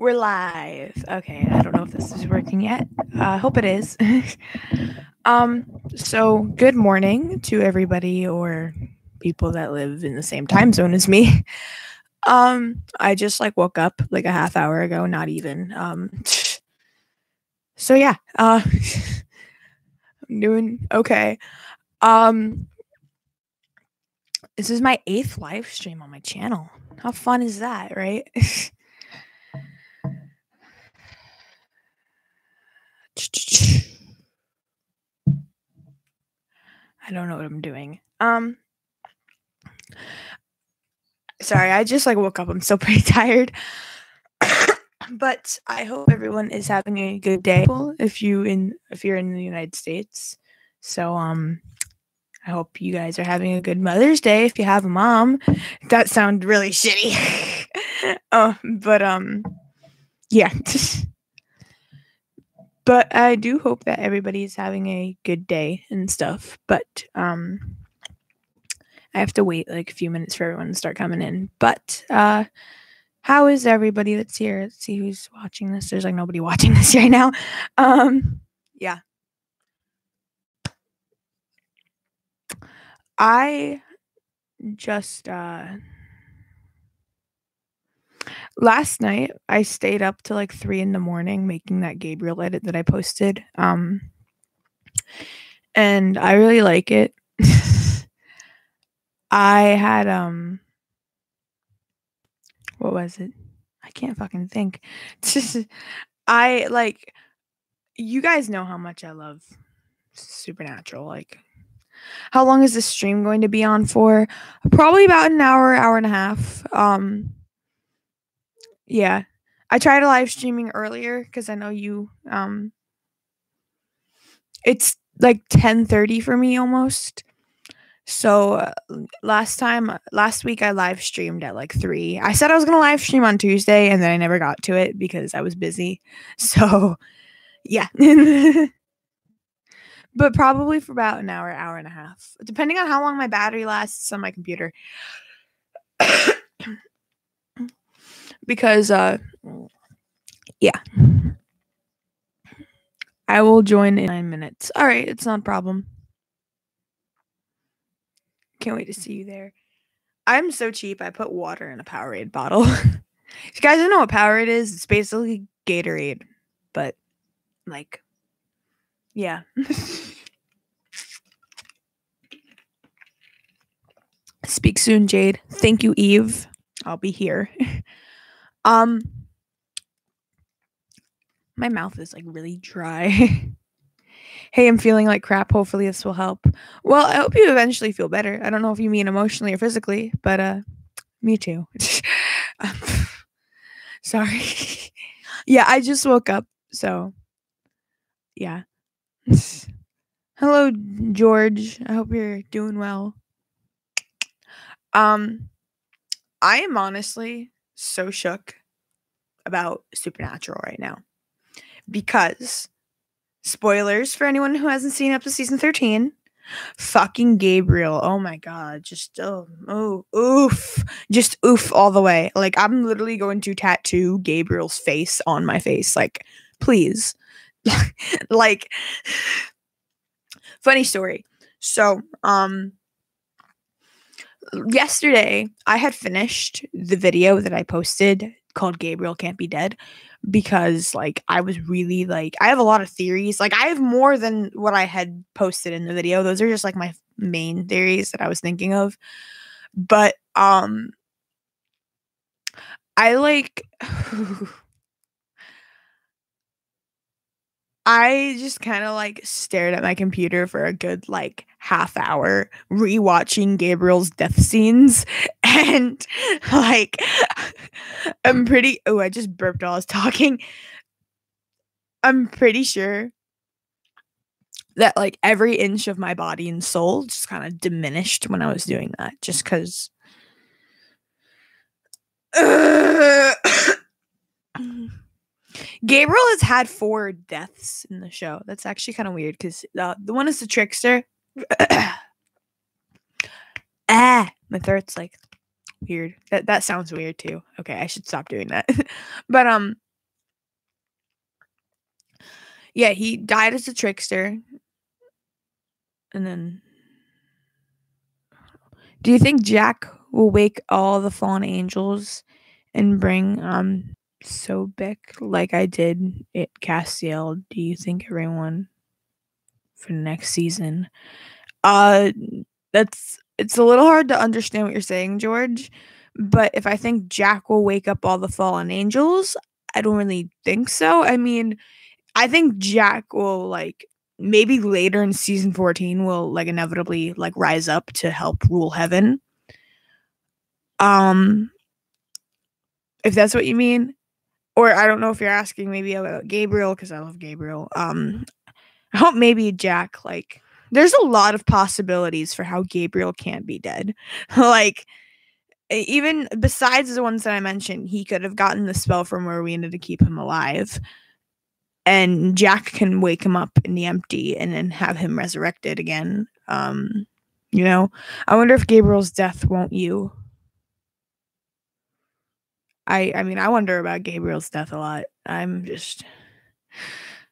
We're live. Okay, I don't know if this is working yet. I hope it is. So good morning to everybody or people that live in the same time zone as me. I just woke up like a half hour ago, not even. So yeah, I'm doing okay. Um, this is my 8th live stream on my channel. How fun is that, right? I don't know what I'm doing. Sorry, I just woke up. I'm still pretty tired. But I hope everyone is having a good day if you're in the United States. So I hope you guys are having a good Mother's Day if you have a mom. That sounds really shitty. Yeah. But I do hope that everybody's having a good day and stuff. But I have to wait like a few minutes for everyone to start coming in. But how is everybody that's here? Let's see who's watching this. There's nobody watching this right now. Yeah. I just last night I stayed up till 3 in the morning making that Gabriel edit that I posted. And I really like it. I had what was it? I can't fucking think. You guys know how much I love Supernatural. How long is this stream going to be on for? Probably about an hour and a half. Yeah. I tried a live streaming earlier because I know you it's 10:30 for me almost. So last week I live streamed at 3. I said I was going to live stream on Tuesday and then I never got to it because I was busy. So yeah. But probably for about an hour and a half, depending on how long my battery lasts on my computer. Because yeah. I will join in 9 minutes. All right, it's not a problem. Can't wait to see you there. I'm so cheap. I put water in a Powerade bottle. If you guys don't know what Powerade is, it's basically Gatorade, but yeah. Speak soon, Jade. Thank you, Eve. I'll be here. My mouth is really dry. Hey, I'm feeling like crap. Hopefully this will help. Well, I hope you eventually feel better. I don't know if you mean emotionally or physically, but me too. Sorry. Yeah, I just woke up, so yeah. Hello, George. I hope you're doing well. I am honestly so shook about Supernatural right now because spoilers for anyone who hasn't seen up to season 13. Fucking Gabriel. Oh my god. Just oof. Just oof all the way. I'm literally going to tattoo Gabriel's face on my face. Please. Funny story. So, yesterday I had finished the video that I posted called Gabriel Can't Be Dead because I was really I have a lot of theories. I have more than what I had posted in the video. Those are just my main theories that I was thinking of. But I just kind of stared at my computer for a good half hour rewatching Gabriel's death scenes and I'm pretty I just burped while I was talking. I'm pretty sure that every inch of my body and soul just kind of diminished when I was doing that just cuz Gabriel has had 4 deaths in the show. That's actually kind of weird because the one is the trickster. My throat's weird. That sounds weird too. Okay, I should stop doing that. But Yeah, he died as a trickster. And then, do you think Jack will wake all the fallen angels and bring Sobek like I did at Castiel? Do you think everyone for next season? Uh, it's a little hard to understand what you're saying, George. But if I think Jack will wake up all the fallen angels, I don't really think so. I mean, I think Jack will like maybe later in season 14 will like inevitably like rise up to help rule heaven. Um if that's what you mean. Or I don't know if you're asking maybe about Gabriel because I love Gabriel. I hope maybe Jack like there's a lot of possibilities for how Gabriel can't be dead. Like even besides the ones that I mentioned, he could have gotten the spell from Rowena to keep him alive. And Jack can wake him up in the empty and then have him resurrected again. You know, I wonder if Gabriel's death won't you. I mean, I wonder about Gabriel's death a lot. I'm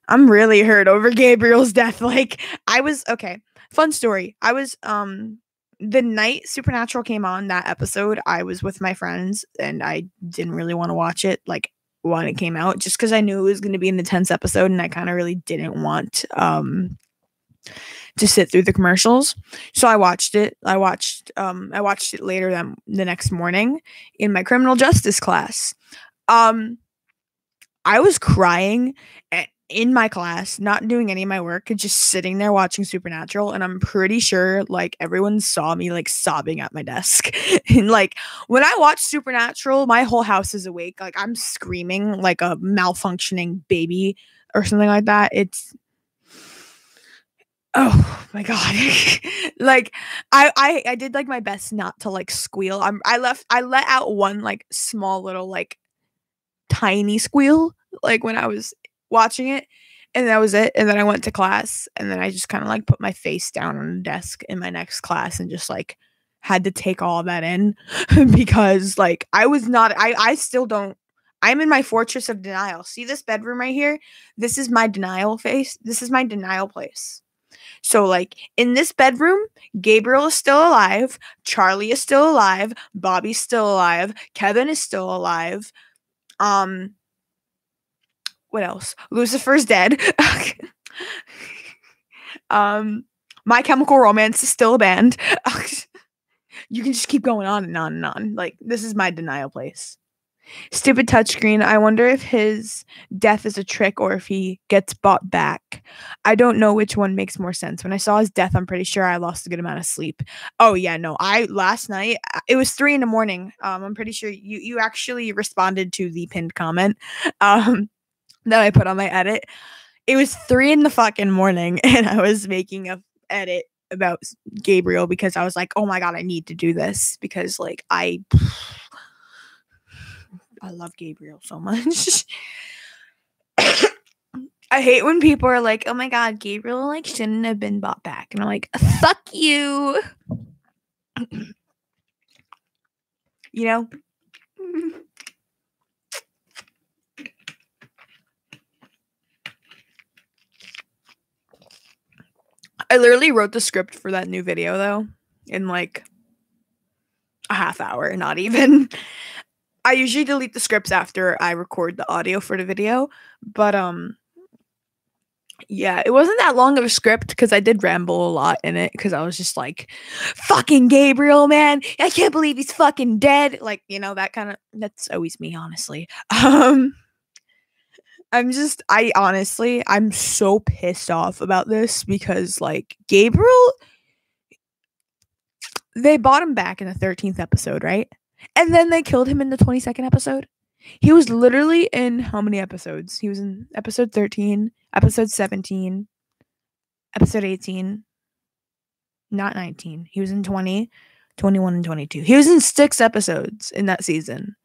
really hurt over Gabriel's death. Like I was okay. Fun story. I was the night Supernatural came on that episode, I was with my friends and I didn't really want to watch it like when it came out just because I knew it was going to be an intense episode and I kind of really didn't want to sit through the commercials. So I watched it. I watched it later the next morning in my criminal justice class. I was crying in my class, not doing any of my work, just sitting there watching Supernatural, and I'm pretty sure like everyone saw me like sobbing at my desk. And like when I watch Supernatural, my whole house is awake. Like I'm screaming like a malfunctioning baby or something like that. It's oh my god. Like I did like my best not to like squeal. I let out one like small little like tiny squeal like when I was watching it, and that was it. And then I went to class, and then I just kind of like put my face down on the desk in my next class and just like had to take all of that in because like I still don't. I'm in my fortress of denial. See this bedroom right here? This is my denial face. This is my denial place. So like in this bedroom, Gabriel is still alive, Charlie is still alive, Bobby's still alive, Kevin is still alive. What else? Lucifer's dead. My Chemical Romance is still a band. You can just keep going on and on and on. Like this is my denial place. Stupid touchscreen. I wonder if his death is a trick or if he gets bought back. I don't know which one makes more sense. When I saw his death, I'm pretty sure I lost a good amount of sleep. Oh yeah, no. Last night it was 3 a.m. I'm pretty sure you actually responded to the pinned comment that I put on my edit. It was 3 in the fucking morning, and I was making a edit about Gabriel because I was like, oh my god, I need to do this because like I love Gabriel so much. I hate when people are like, oh my god, Gabriel like shouldn't have been bought back. And I'm like, fuck you. You know? I literally wrote the script for that new video though in like a half hour, not even. I usually delete the scripts after I record the audio for the video, but yeah, it wasn't that long of a script because I did ramble a lot in it because I was just like, fucking Gabriel, man. I can't believe he's fucking dead. Like, you know, that's always me, honestly. I'm so pissed off about this because like Gabriel, they bought him back in the 13th episode, right? And then they killed him in the 22nd episode. He was literally in how many episodes? He was in episode 13, episode 17, episode 18, not 19. He was in 20, 21, and 22. He was in 6 episodes in that season.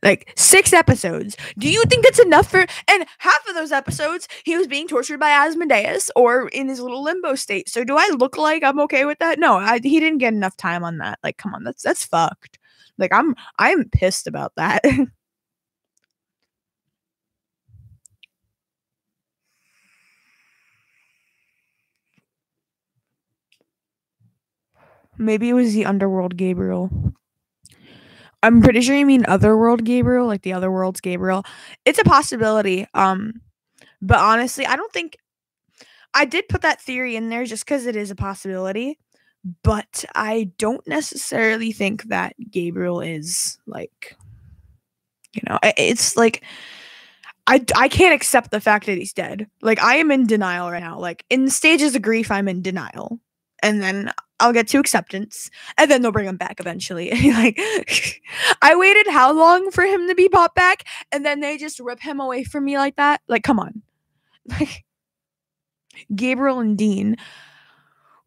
Like 6 episodes. Do you think that's enough for? And half of those episodes, he was being tortured by Asmodeus or in his little limbo state. So do I look like I'm okay with that? No, he didn't get enough time on that. Like, come on, that's fucked. Like, I'm pissed about that. Maybe it was the Underworld Gabriel. I'm pretty sure you mean Otherworld Gabriel, like the Other Worlds Gabriel. It's a possibility. But honestly, I don't think I did put that theory in there just because it is a possibility. But I don't necessarily think that Gabriel is like, it's like I can't accept the fact that he's dead. Like, I am in denial right now. Like, in stages of grief, I'm in denial. And then I'll get to acceptance. And then they'll bring him back eventually. Like, I waited how long for him to be brought back? And then they just rip him away from me like that? Like, come on. Like, Gabriel and Dean.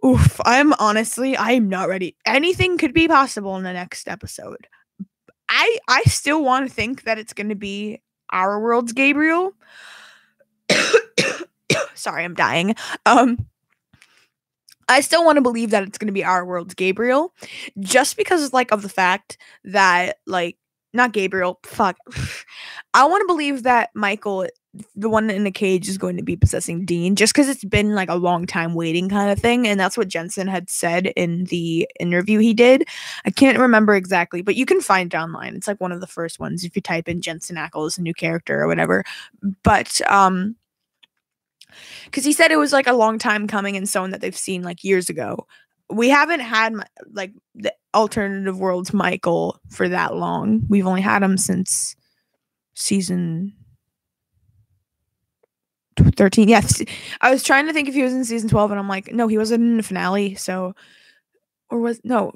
Oof, I'm not ready. Anything could be possible in the next episode. I still want to think that it's going to be Our World's Gabriel. Sorry, I'm dying. I still want to believe that it's going to be Our World's Gabriel, just because like of the fact that like not Gabriel, fuck. I want to believe that Michael, the one in the cage, is going to be possessing Dean, just because it's been like a long time waiting kind of thing, and that's what Jensen had said in the interview he did. I can't remember exactly, but you can find it online. It's like one of the first ones if you type in Jensen Ackles as a new character or whatever. But because he said it was like a long time coming and someone that they've seen like years ago. We haven't had like the alternative worlds Michael for that long. We've only had him since season 13. Yes, I was trying to think if he was in season 12, and I'm like, no, he wasn't in the finale. So, or was no,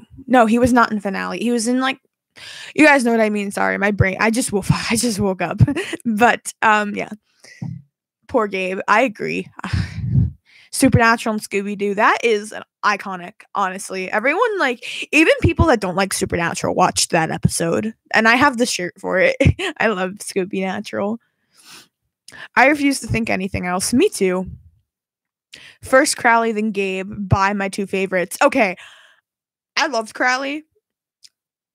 he was not in finale. He was in like, you guys know what I mean. Sorry, my brain. I just woke up. But yeah, poor Gabe. I agree. Supernatural and Scooby-Doo, that is an iconic, honestly. Everyone, like, even people that don't like Supernatural watched that episode, and I have the shirt for it. I love Scooby-Natural. I refuse to think anything else. Me too. First Crowley, then Gabe, by my two favorites. Okay, I loved Crowley,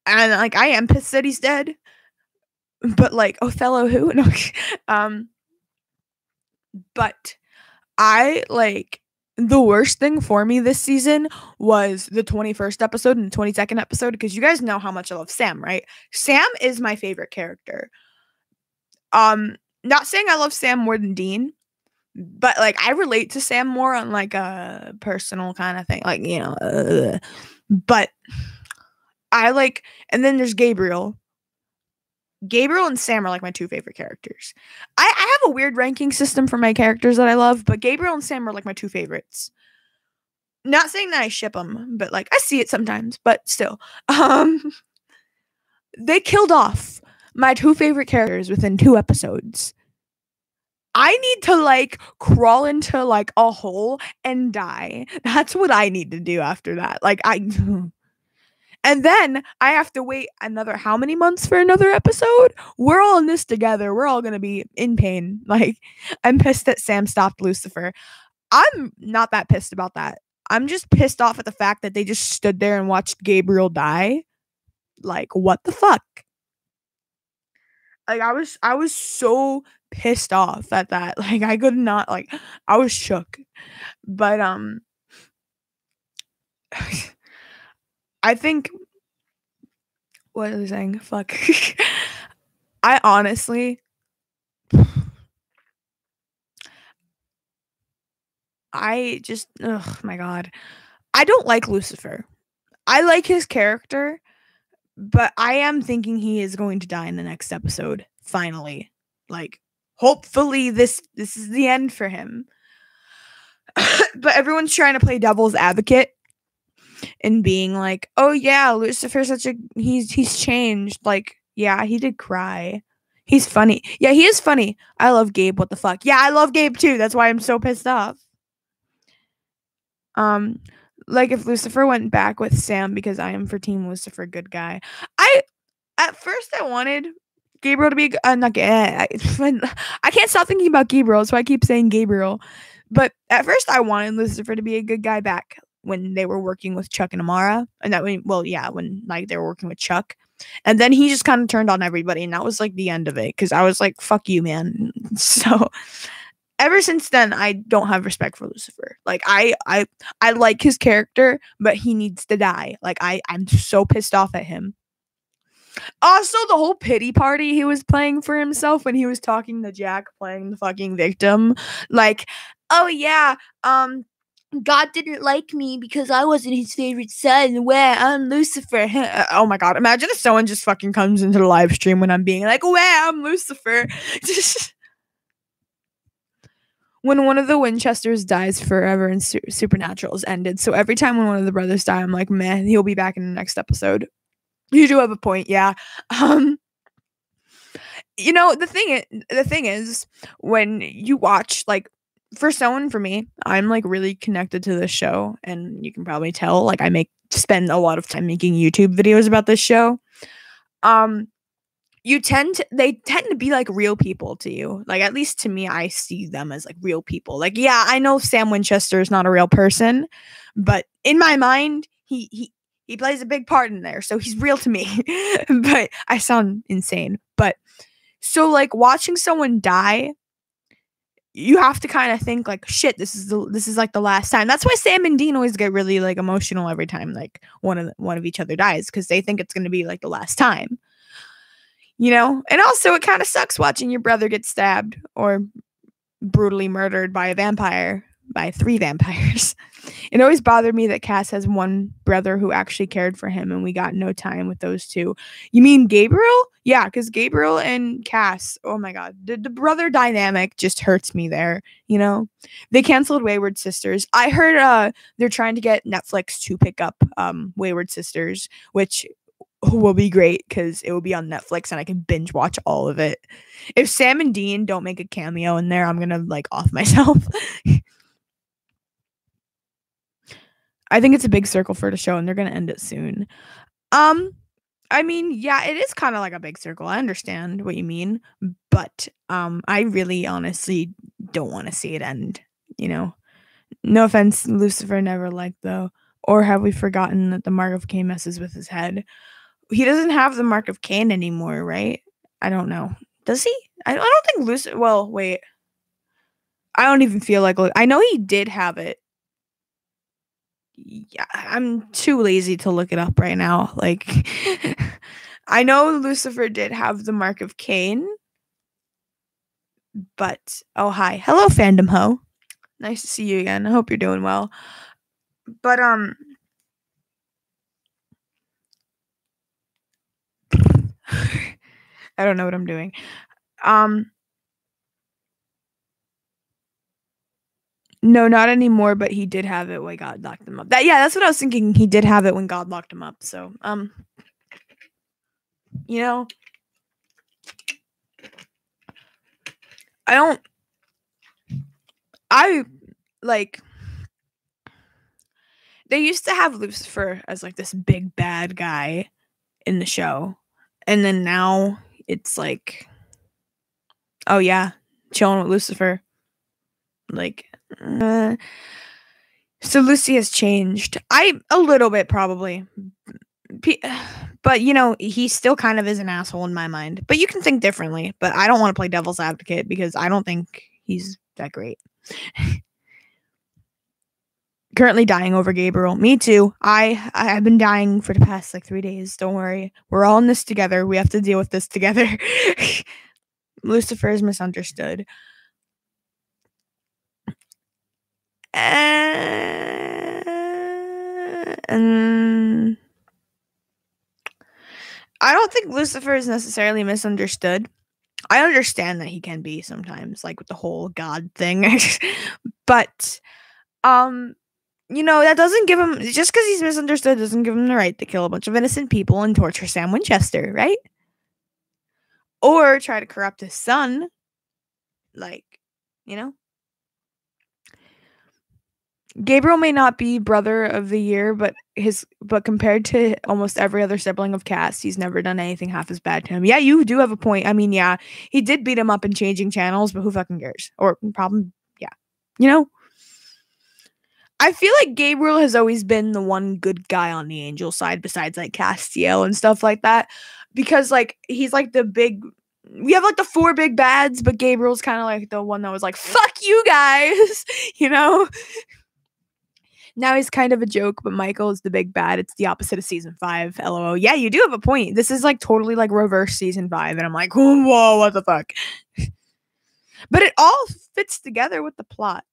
and like I am pissed that he's dead, but like Othello, who? No, but I like the worst thing for me this season was the 21st episode and the 22nd episode, because you guys know how much I love Sam, right? Sam is my favorite character. Not saying I love Sam more than Dean, but like I relate to Sam more on like a personal kind of thing, like, but I like, and then there's Gabriel. Gabriel and Sam are like my two favorite characters. I have a weird ranking system for my characters that I love, but Gabriel and Sam are like my two favorites. Not saying that I ship them, but like I see it sometimes, but still. They killed off my two favorite characters within 2 episodes. I need to like crawl into like a hole and die. That's what I need to do after that. Like and then I have to wait another how many months for another episode? We're all in this together. We're all going to be in pain. Like, I'm pissed that Sam stopped Lucifer. I'm not that pissed about that. I'm just pissed off at the fact that they just stood there and watched Gabriel die. Like, what the fuck? Like, I was so pissed off at that. Like, I could not, like, I was shook. But, I think, what was I saying? Fuck. I honestly, oh my god. I don't like Lucifer. I like his character, but I am thinking he is going to die in the next episode, finally. Like, hopefully this is the end for him. But everyone's trying to play devil's advocate and being like, oh yeah, Lucifer's he's changed. Like, yeah, he did cry. He's funny. Yeah, he is funny. I love Gabe. What the fuck? Yeah, I love Gabe too. That's why I'm so pissed off. Like if Lucifer went back with Sam, because I am for Team Lucifer, good guy. At first I wanted Gabriel to be not I can't stop thinking about Gabriel, so I keep saying Gabriel. But at first I wanted Lucifer to be a good guy back when they were working with Chuck and Amara, and when like they were working with Chuck, and then he just kind of turned on everybody, and that was like the end of it, because I was like, fuck you, man. So ever since then, I don't have respect for Lucifer. Like I like his character, but he needs to die. Like I'm so pissed off at him. Also, the whole pity party he was playing for himself when he was talking to Jack, playing the fucking victim. Like, oh yeah, God didn't like me because I wasn't his favorite son. Where I'm Lucifer. Oh my god, imagine if someone just fucking comes into the live stream when I'm being like, where I'm Lucifer. When one of the Winchesters dies forever and Supernatural is ended. So every time when one of the brothers die, I'm like, meh, he'll be back in the next episode. You do have a point, yeah. You know, the thing is, when you watch, like, for me, I'm like really connected to this show, and you can probably tell, like, spend a lot of time making YouTube videos about this show. They tend to be like real people to you. Like, at least to me, I see them as like real people. Like, yeah, I know Sam Winchester is not a real person, but in my mind, he plays a big part in there, so he's real to me. But I sound insane. But so, like, watching someone die, you have to kind of think like, shit, this is like the last time. That's why Sam and Dean always get really like emotional every time like one of each other dies, because they think it's gonna be like the last time. You know? And also, it kind of sucks watching your brother get stabbed or brutally murdered by a vampire, by 3 vampires. It always bothered me that Cass has one brother who actually cared for him, and we got no time with those 2. You mean Gabriel? Yeah, because Gabriel and Cass, oh my god, the brother dynamic just hurts me there, you know? They canceled Wayward Sisters. I heard they're trying to get Netflix to pick up Wayward Sisters, which will be great because it will be on Netflix and I can binge watch all of it. If Sam and Dean don't make a cameo in there, I'm gonna like off myself. I think it's a big circle for the show, and they're gonna end it soon. I mean, yeah, it is kind of like a big circle. I understand what you mean, but I really honestly don't want to see it end, you know. No offense, Lucifer never liked though. Or have we forgotten that the Mark of Cain messes with his head? He doesn't have the Mark of Cain anymore, right? I don't know. Does he? I don't think Lucifer. Well, wait. I don't even feel like. I know he did have it. Yeah, I'm too lazy to look it up right now. Like, I know Lucifer did have the Mark of Cain, but oh hi, hello fandom ho, nice to see you again. I hope you're doing well. But I don't know what I'm doing. No, not anymore, but he did have it when God locked him up. That's what I was thinking. He did have it when God locked him up. So, you know, they used to have Lucifer as like this big bad guy in the show. And then now it's like, oh yeah, chilling with Lucifer. Like, so Lucy has changed. A little bit probably. But you know, he still kind of is an asshole in my mind. But you can think differently. But I don't want to play devil's advocate because I don't think he's that great. Currently dying over Gabriel. Me too. I've been dying for the past like 3 days. Don't worry. We're all in this together. We have to deal with this together. Lucifer is misunderstood. And I don't think Lucifer is necessarily misunderstood. I understand that he can be sometimes, like with the whole God thing. But you know, that doesn't give him, just because he's misunderstood doesn't give him the right to kill a bunch of innocent people and torture Sam Winchester, right? Or try to corrupt his son. Like, you know? Gabriel may not be brother of the year, but compared to almost every other sibling of Cass, he's never done anything half as bad to him. Yeah, you do have a point. I mean, yeah, he did beat him up in Changing Channels, but who fucking cares? Or problem, yeah. You know? I feel like Gabriel has always been the one good guy on the angel side besides like Castiel and stuff like that. Because like he's like the big we have like the 4 big bads, but Gabriel's kind of like the one that was like, fuck you guys, you know? Now he's kind of a joke, but Michael is the big bad. It's the opposite of season 5. LOL. Yeah, you do have a point. This is like totally like reverse season 5. And I'm like, whoa, what the fuck? But it all fits together with the plot.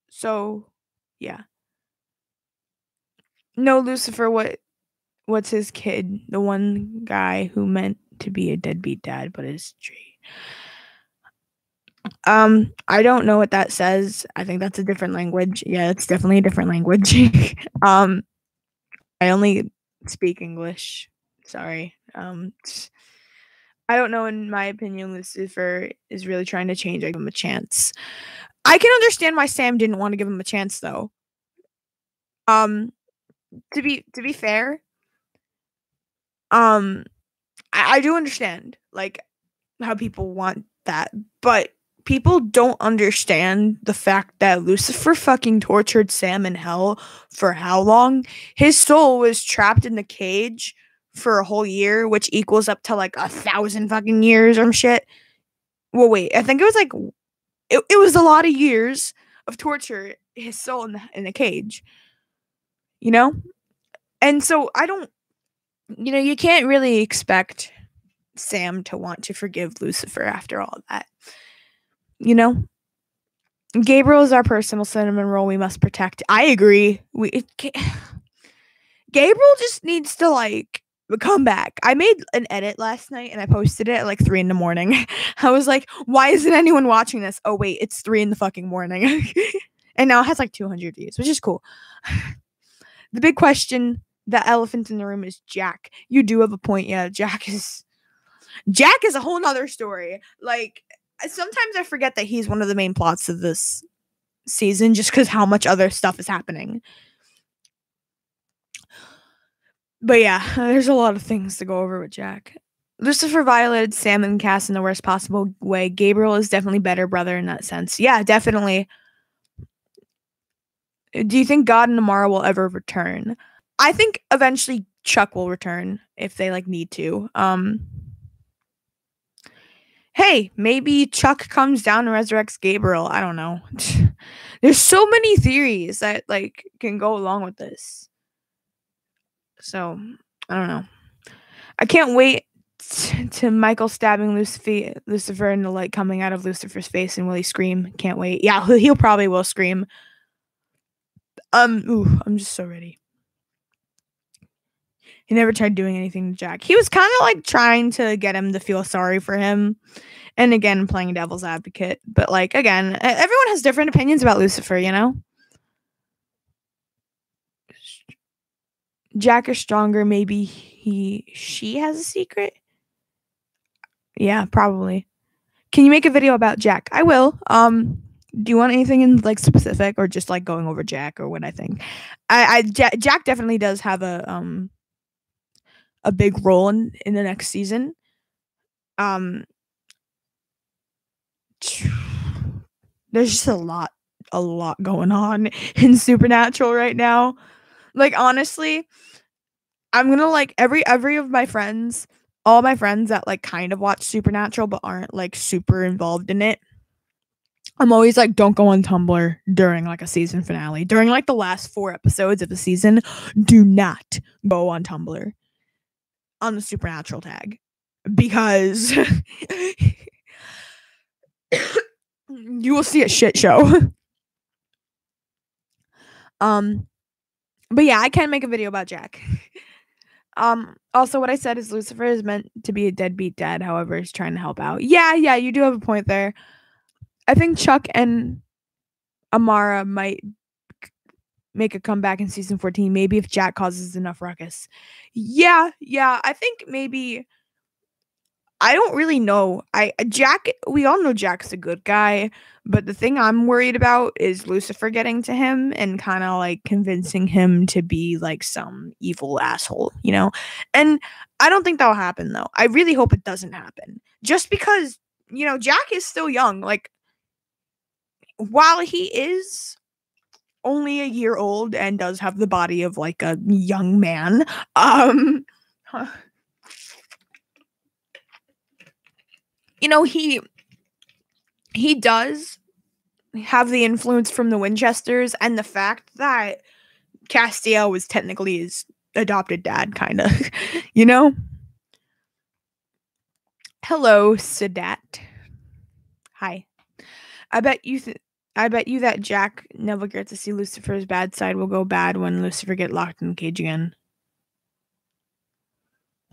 So, yeah. No, Lucifer, what's his kid? The one guy who meant to be a deadbeat dad, but is straight. I don't know what that says. I think that's a different language. Yeah, it's definitely a different language. I only speak English. Sorry. I don't know. In my opinion, Lucifer is really trying to change. I give him a chance. I can understand why Sam didn't want to give him a chance, though. To be fair, I do understand like how people want that, but people don't understand the fact that Lucifer fucking tortured Sam in hell for how long? His soul was trapped in the cage for a whole year, which equals up to like 1,000 fucking years or shit. Well, wait, I think it was like it was a lot of years of torture. His soul in the cage, you know, and so I don't, you know, you can't really expect Sam to want to forgive Lucifer after all that. You know, Gabriel is our personal cinnamon roll we must protect. I agree. Gabriel just needs to like come back. I made an edit last night and I posted it at like 3 a.m. I was like, why isn't anyone watching this? Oh wait, it's 3 a.m. And now it has like 200 views, which is cool. The big question, the elephant in the room, is Jack. You do have a point. Yeah, Jack is a whole nother story. Like, sometimes I forget that he's one of the main plots of this season just because how much other stuff is happening. But yeah, there's a lot of things to go over with Jack. Lucifer violated Sam and Cass in the worst possible way. Gabriel is definitely better brother in that sense. Yeah, definitely. Do you think God and Amara will ever return? I think eventually Chuck will return if they like need to. Hey, maybe Chuck comes down and resurrects Gabriel. I don't know. There's so many theories that like can go along with this. So, I don't know. I can't wait to Michael stabbing Lucifer and the light coming out of Lucifer's face, and will he scream? Can't wait. Yeah, he'll probably will scream. I'm just so ready. He never tried doing anything to Jack. He was kind of like trying to get him to feel sorry for him. And again, playing devil's advocate. But like, again, everyone has different opinions about Lucifer, you know? Jack is stronger. Maybe she has a secret. Yeah, probably. Can you make a video about Jack? I will. Do you want anything in like specific, or just like going over Jack or what I think? Jack definitely does have a big role in the next season. There's just a lot going on in Supernatural right now. Like, honestly, I'm gonna like every of my friends, all my friends that like kind of watch Supernatural but aren't like super involved in it. I'm always like, don't go on Tumblr during like a season finale. During like the last 4 episodes of the season, do not go on Tumblr on the Supernatural tag, because you will see a shit show. But yeah, I can make a video about Jack. Also, what I said is Lucifer is meant to be a deadbeat dad, however, he's trying to help out. Yeah, you do have a point there. I think Chuck and Amara might make a comeback in season 14, maybe if Jack causes enough ruckus. Yeah, I think maybe. I don't really know. Jack, we all know Jack's a good guy, but the thing I'm worried about is Lucifer getting to him and kind of like convincing him to be like some evil asshole, you know? And I don't think that'll happen though. I really hope it doesn't happen. Just because, you know, Jack is still young. Like, while he is only a year old and does have the body of like a young man, he does have the influence from the Winchesters, and the fact that Castiel was technically his adopted dad, kind of, Hello, Sadat. Hi. I bet you that Jack never gets to see Lucifer's bad side will go bad when Lucifer get locked in the cage again.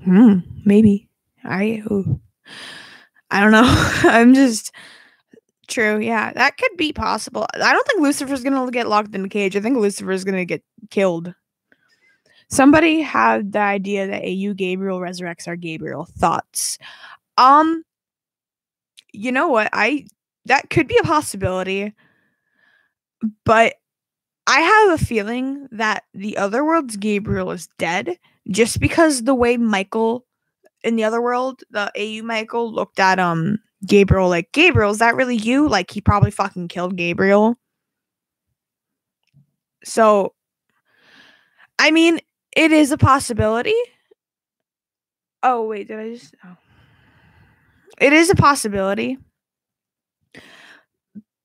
Maybe. I don't know. I'm just true. Yeah, that could be possible. I don't think Lucifer's gonna get locked in the cage. I think Lucifer's gonna get killed. Somebody had the idea that AU Gabriel resurrects our Gabriel. Thoughts? You know what? That could be a possibility, but I have a feeling that the Otherworld's Gabriel is dead just because the way Michael in the Otherworld, the AU Michael, looked at Gabriel like, Gabriel, is that really you? Like, he probably fucking killed Gabriel. So, I mean, it is a possibility. Oh, wait, did I just... Oh. It is a possibility.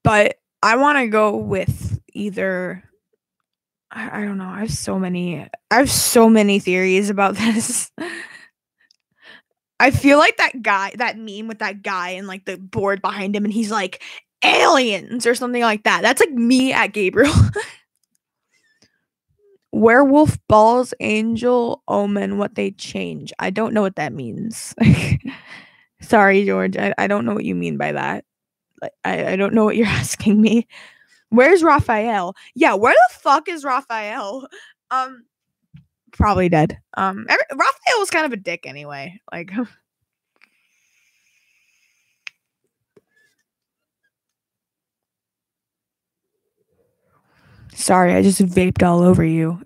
But I want to go with either... I don't know. I have so many theories about this. I feel like that meme with that guy and like the board behind him, and he's like, aliens or something like that. That's like me at Gabriel. Werewolf, balls, angel, omen, what they change. I don't know what that means. Sorry, George. I don't know what you mean by that. I don't know what you're asking me. Where's Raphael? Yeah, where the fuck is Raphael? Probably dead. Raphael was kind of a dick anyway. Like, sorry, I just vaped all over you.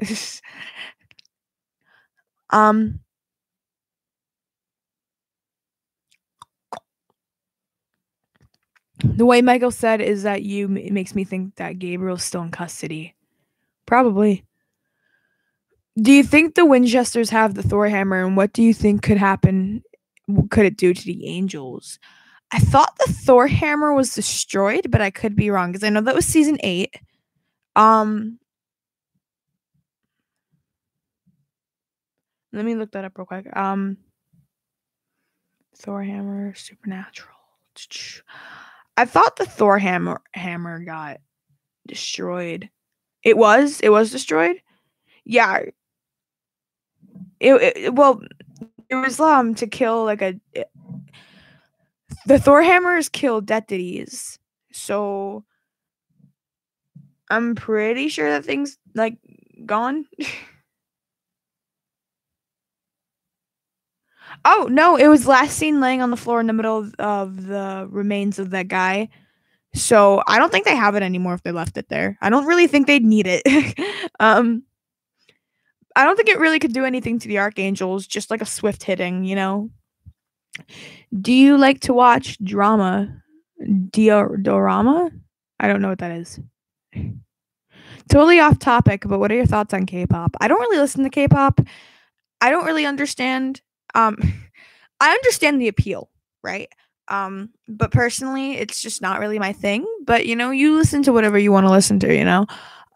The way Michael said is that it makes me think that Gabriel's still in custody. Probably. Do you think the Winchesters have the Thor hammer, and what do you think could happen? What could it do to the angels? I thought the Thor hammer was destroyed, but I could be wrong because I know that was season 8. Let me look that up real quick. Thor hammer, supernatural. I thought the Thor hammer got destroyed. It was destroyed. Yeah. It was to kill like the Thor hammers kill deities. So I'm pretty sure that thing's like gone. Oh, no, it was last seen laying on the floor in the middle of the remains of that guy. So I don't think they have it anymore if they left it there. I don't really think they'd need it. I don't think it really could do anything to the archangels, just like a swift hitting, Do you like to watch drama? Dorama? I don't know what that is. Totally off topic, but what are your thoughts on K-pop? I don't really listen to K-pop. I don't really understand. I understand the appeal, right? But personally, it's just not really my thing. But you listen to whatever you want to listen to, as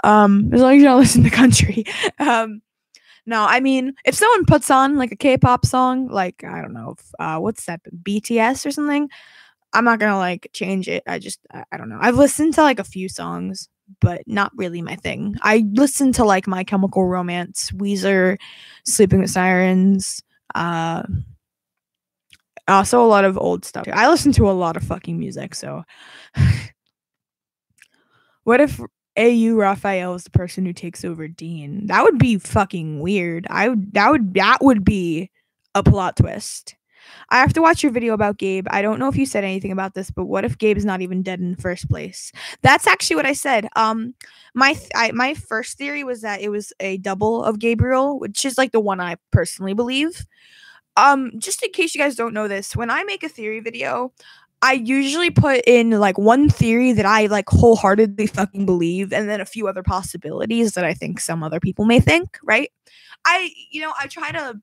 long as you don't listen to country. No, I mean, if someone puts on like a K-pop song, like I don't know, what's that, BTS or something, I'm not gonna like change it. I don't know. I've listened to like a few songs, but not really my thing. I listen to like My Chemical Romance, Weezer, Sleeping with Sirens, also a lot of old stuff. I listen to a lot of fucking music, so what if AU Raphael is the person who takes over Dean? That would be fucking weird. That would be a plot twist. I have to watch your video about Gabe. I don't know if you said anything about this, but what if Gabe's not even dead in the first place? That's actually what I said. My first theory was that it was a double of Gabriel, which is like the one I personally believe. Just in case you guys don't know this, when I make a theory video, I usually put in like one theory that I like wholeheartedly fucking believe, and then a few other possibilities that I think some other people may think, right? I try to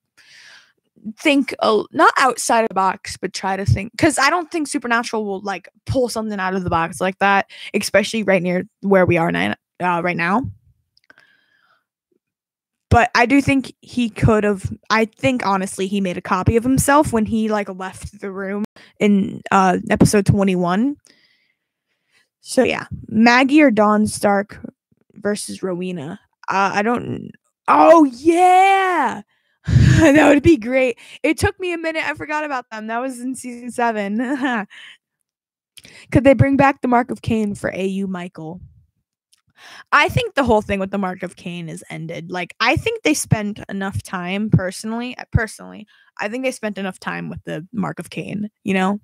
think not outside of the box, but try to think, because I don't think Supernatural will like pull something out of the box like that, especially right near where we are right now. But I do think he could have. I think honestly, he made a copy of himself when he like left the room in episode 21. So yeah, Maggie or Dawn Stark versus Rowena. I don't. Oh yeah, that would be great. It took me a minute. I forgot about them. That was in season 7. Could they bring back the Mark of Cain for AU Michael? I think the whole thing with the Mark of Cain is ended. Like, I think they spent enough time personally, I think they spent enough time with the Mark of Cain, you know?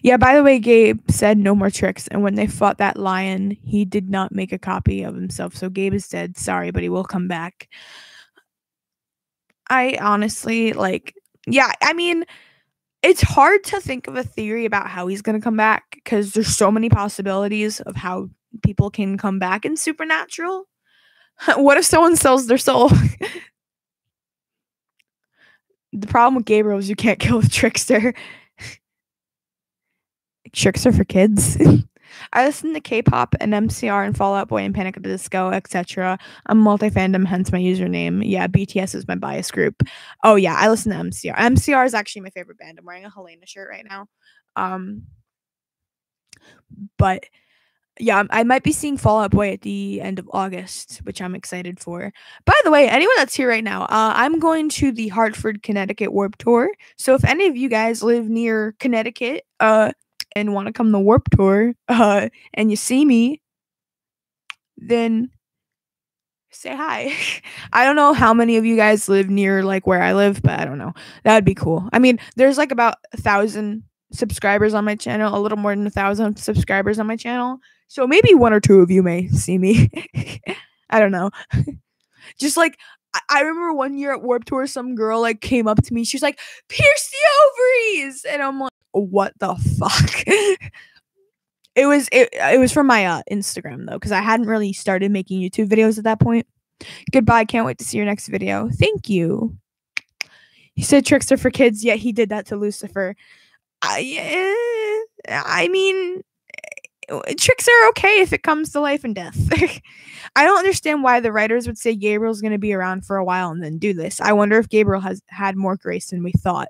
Yeah, by the way, Gabe said no more tricks, and when they fought that lion, he did not make a copy of himself. So Gabe is dead. Sorry, but he will come back. I honestly yeah, I mean, it's hard to think of a theory about how he's going to come back because there's so many possibilities of how people can come back in Supernatural. What if someone sells their soul? The problem with Gabriel is you can't kill the trickster. Trickster for kids. I listen to K-pop and MCR and Fall Out Boy and Panic at the Disco, etc. I'm multi-fandom, hence my username. Yeah, BTS is my bias group. Oh yeah, I listen to MCR. MCR is actually my favorite band. I'm wearing a Helena shirt right now. But yeah, I might be seeing Fall Out Boy at the end of August, which I'm excited for. By the way, anyone that's here right now, I'm going to the Hartford, Connecticut Warp Tour. So if any of you guys live near Connecticut, and want to come to Warp Tour, and you see me, then say hi. I don't know how many of you guys live near like where I live, but I don't know. That would be cool. I mean, there's like about 1,000 subscribers on my channel, a little more than 1,000 subscribers on my channel. So maybe 1 or 2 of you may see me. I don't know. Just like I remember one year at Warp Tour, some girl like came up to me. She's like, "Pierce the ovaries," and I'm like, "What the fuck?" It was from my Instagram though, because I hadn't really started making YouTube videos at that point. Goodbye. Can't wait to see your next video. Thank you. He said trickster for kids, yet he did that to Lucifer. I mean, tricks are okay if it comes to life and death. I don't understand why the writers would say Gabriel's going to be around for a while and then do this. I wonder if Gabriel has had more grace than we thought.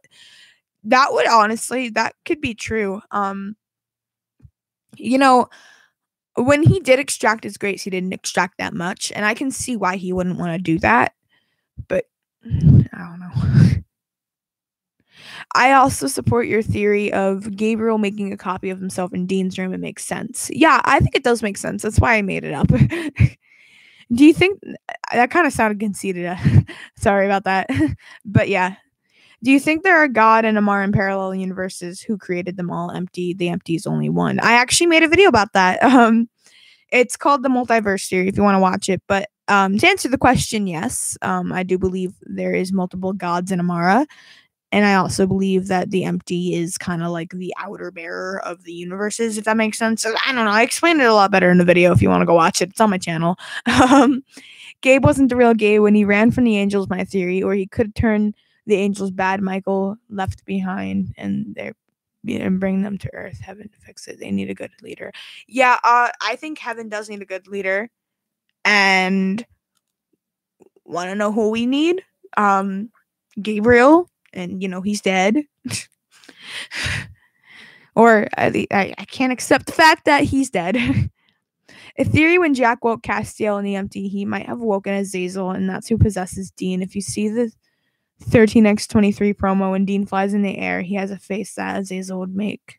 That could be true. You know, when he did extract his grace, he didn't extract that much, and I can see why he wouldn't want to do that. But I don't know. I also support your theory of Gabriel making a copy of himself in Dean's room. It makes sense. Yeah, I think it does make sense. That's why I made it up. Do you think that kind of sounded conceited? Sorry about that. But yeah. Do you think there are God and Amar in parallel universes who created them all empty? The empty is only one. I actually made a video about that. It's called the Multiverse Theory if you want to watch it. But to answer the question, yes, I do believe there is multiple gods in Amara. And I also believe that the empty is kind of like the outer bearer of the universes, if that makes sense. So, I don't know. I explained it a lot better in the video if you want to go watch it. It's on my channel. Gabe wasn't the real Gabe when he ran from the angels, my theory, or he could turn the angels bad. Michael left behind and bring them to earth. Heaven fix it. They need a good leader. Yeah, I think heaven does need a good leader. And want to know who we need? Gabriel. And he's dead. Or I can't accept the fact that he's dead. A theory: when Jack woke Castiel in the empty, he might have woken Azazel, and that's who possesses Dean. If you see the 13x23 promo, when Dean flies in the air, he has a face that Azazel would make.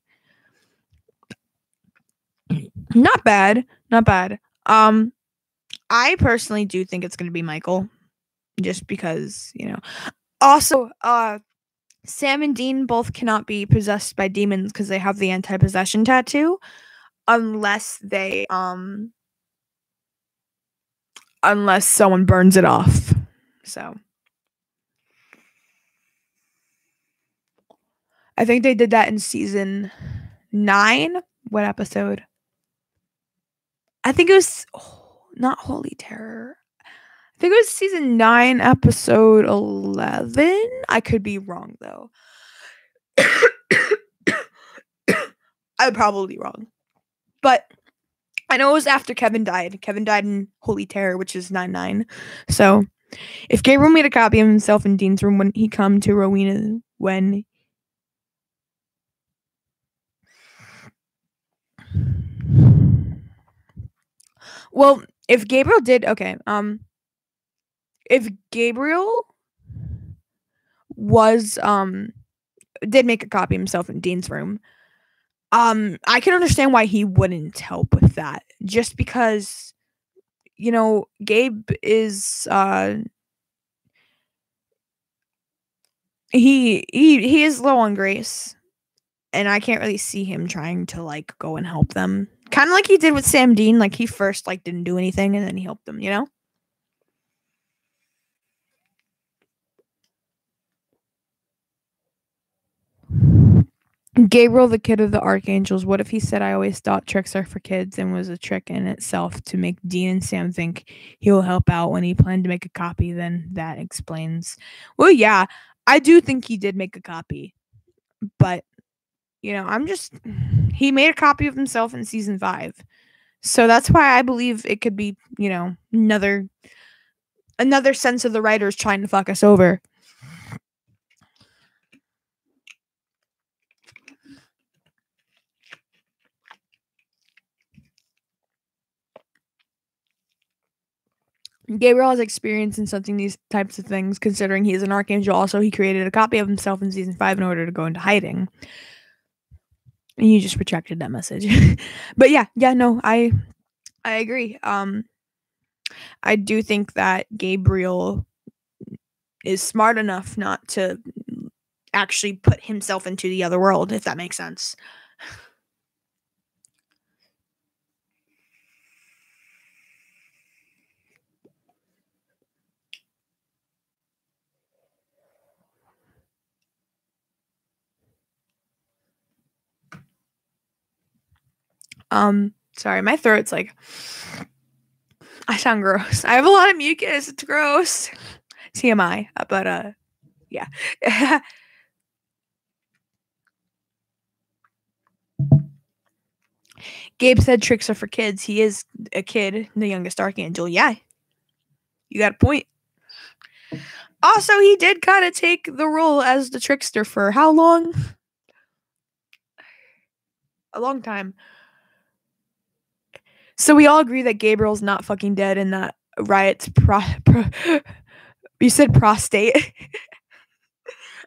Not bad. I personally do think it's going to be Michael, just because, Also, Sam and Dean both cannot be possessed by demons because they have the anti-possession tattoo, unless someone burns it off. So I think they did that in season 9. What episode? I think it was not Holy Terror. I think it was season 9, episode 11. I could be wrong though. I'm probably wrong. But I know it was after Kevin died. Kevin died in Holy Terror, which is 9/9. So if Gabriel made a copy of himself in Dean's room when he come to Rowena when well, if Gabriel did if Gabriel was did make a copy of himself in Dean's room, I can understand why he wouldn't help with that. Just because, you know, Gabe is he is low on grace, and I can't really see him trying to like go and help them. Kind of like he did with Sam Dean. Like he first like didn't do anything, and then he helped them. You know. Gabriel, the kid of the Archangels. What if he said, "I always thought tricks are for kids," and was a trick in itself to make Dean and Sam think he will help out when he planned to make a copy? Then that explains. Well, yeah, I do think he did make a copy, but you know, he made a copy of himself in season 5, so that's why I believe it could be, you know, another sense of the writers trying to fuck us over. Gabriel has experience in sensing these types of things, considering he is an archangel. Also, he created a copy of himself in season 5 in order to go into hiding. And you just retracted that message. But yeah, no, I agree. I do think that Gabriel is smart enough not to actually put himself into the other world, if that makes sense. Sorry, my throat's like, I sound gross. I have a lot of mucus. It's gross. TMI, but yeah. Gabe said tricks are for kids. He is a kid, the youngest archangel. Yeah, you got a point. Also, he did kind of take the role as the trickster for how long? A long time. So we all agree that Gabriel's not fucking dead and that Riot's you said prostate.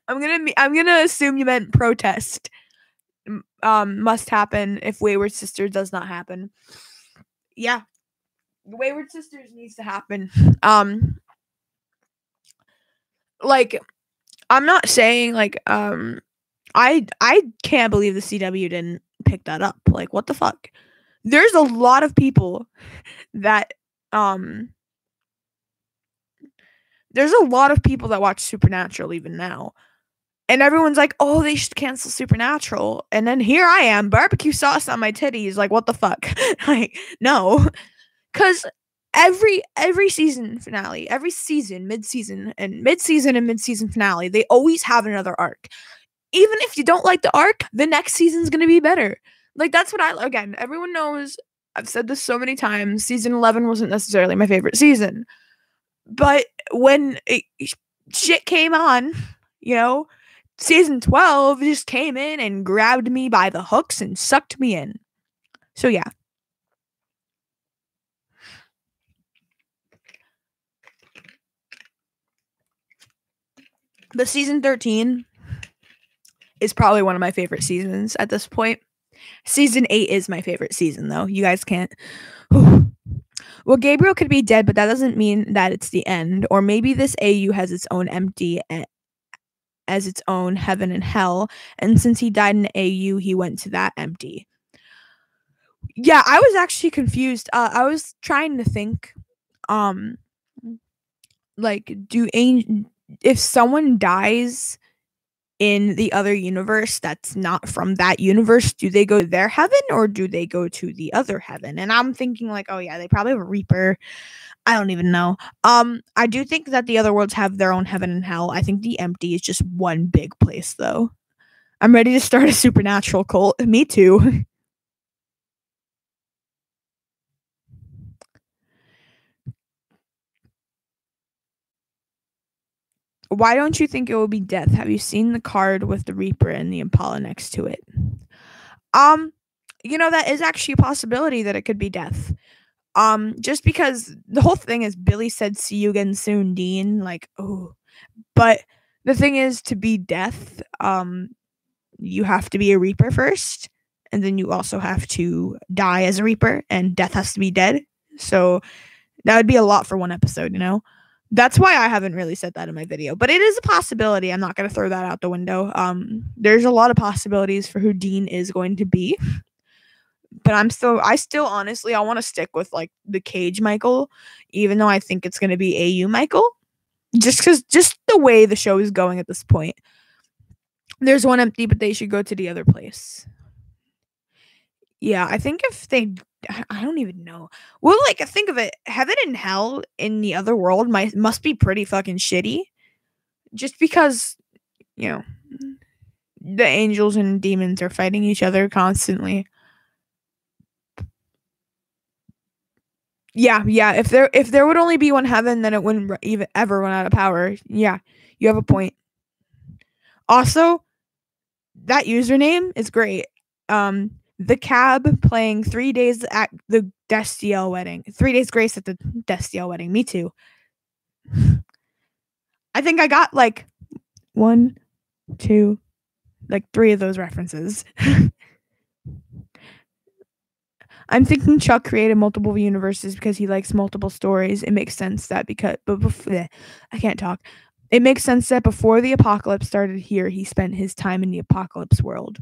I'm gonna assume you meant protest. Must happen if Wayward Sisters does not happen. Yeah, Wayward Sisters needs to happen. Like, I'm not saying like I can't believe the CW didn't pick that up. Like, what the fuck? There's a lot of people that there's a lot of people that watch Supernatural even now. And everyone's like, "Oh, they should cancel Supernatural." And then here I am, barbecue sauce on my titties. Like, what the fuck? Like, no. Cuz every season finale, every season, mid-season and mid-season finale, they always have another arc. Even if you don't like the arc, the next season's going to be better. Like, that's what again, everyone knows, I've said this so many times, season 11 wasn't necessarily my favorite season. But when shit came on, you know, season 12 just came in and grabbed me by the hooks and sucked me in. So yeah. The season 13 is probably one of my favorite seasons at this point. Season 8 is my favorite season, though. You guys can't. Well, Gabriel could be dead, but that doesn't mean that it's the end. Or maybe this AU has its own empty as its own heaven and hell. And since he died in AU, he went to that empty. Yeah, I was actually confused. I was trying to think, like, if someone dies in the other universe that's not from that universe, do they go to their heaven or do they go to the other heaven? And I'm thinking like, oh yeah, they probably have a Reaper. I don't even know. I do think that the other worlds have their own heaven and hell. I think the empty is just one big place though. I'm ready to start a supernatural cult. Me too. Why don't you think it will be death? Have you seen the card with the Reaper and the Impala next to it? Um, that is actually a possibility that it could be death. Just because the whole thing is Billy said see you again soon, Dean. Like, oh. But the thing is to be death, you have to be a Reaper first, and then you also have to die as a Reaper, and death has to be dead. So that would be a lot for one episode. That's why I haven't really said that in my video, but it is a possibility. I'm not going to throw that out the window. There's a lot of possibilities for who Dean is going to be, but I still honestly, I want to stick with like the Cage Michael, even though I think it's going to be AU Michael, just the way the show is going at this point. There's one empty, but they should go to the other place. Yeah, I think if they, I don't even know. Well, like think of it, heaven and hell in the other world must be pretty fucking shitty, just because you know the angels and demons are fighting each other constantly. Yeah. If there would only be one heaven, then it wouldn't even ever run out of power. Yeah, you have a point. Also, that username is great. The Cab playing 3 days at the Destiel wedding. 3 days grace at the Destiel wedding. Me too. I think I got like 1, 2, like 3 of those references. I'm thinking Chuck created multiple universes because he likes multiple stories. It makes sense that I can't talk. It makes sense that before the apocalypse started here, he spent his time in the apocalypse world.